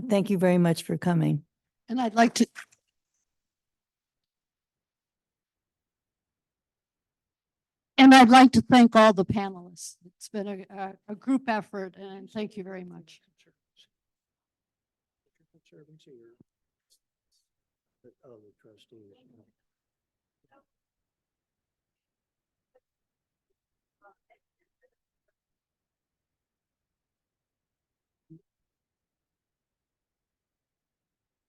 thank you very much for coming. And I'd like to. And I'd like to thank all the panelists. It's been a group effort, and thank you very much. Oh, the trustees.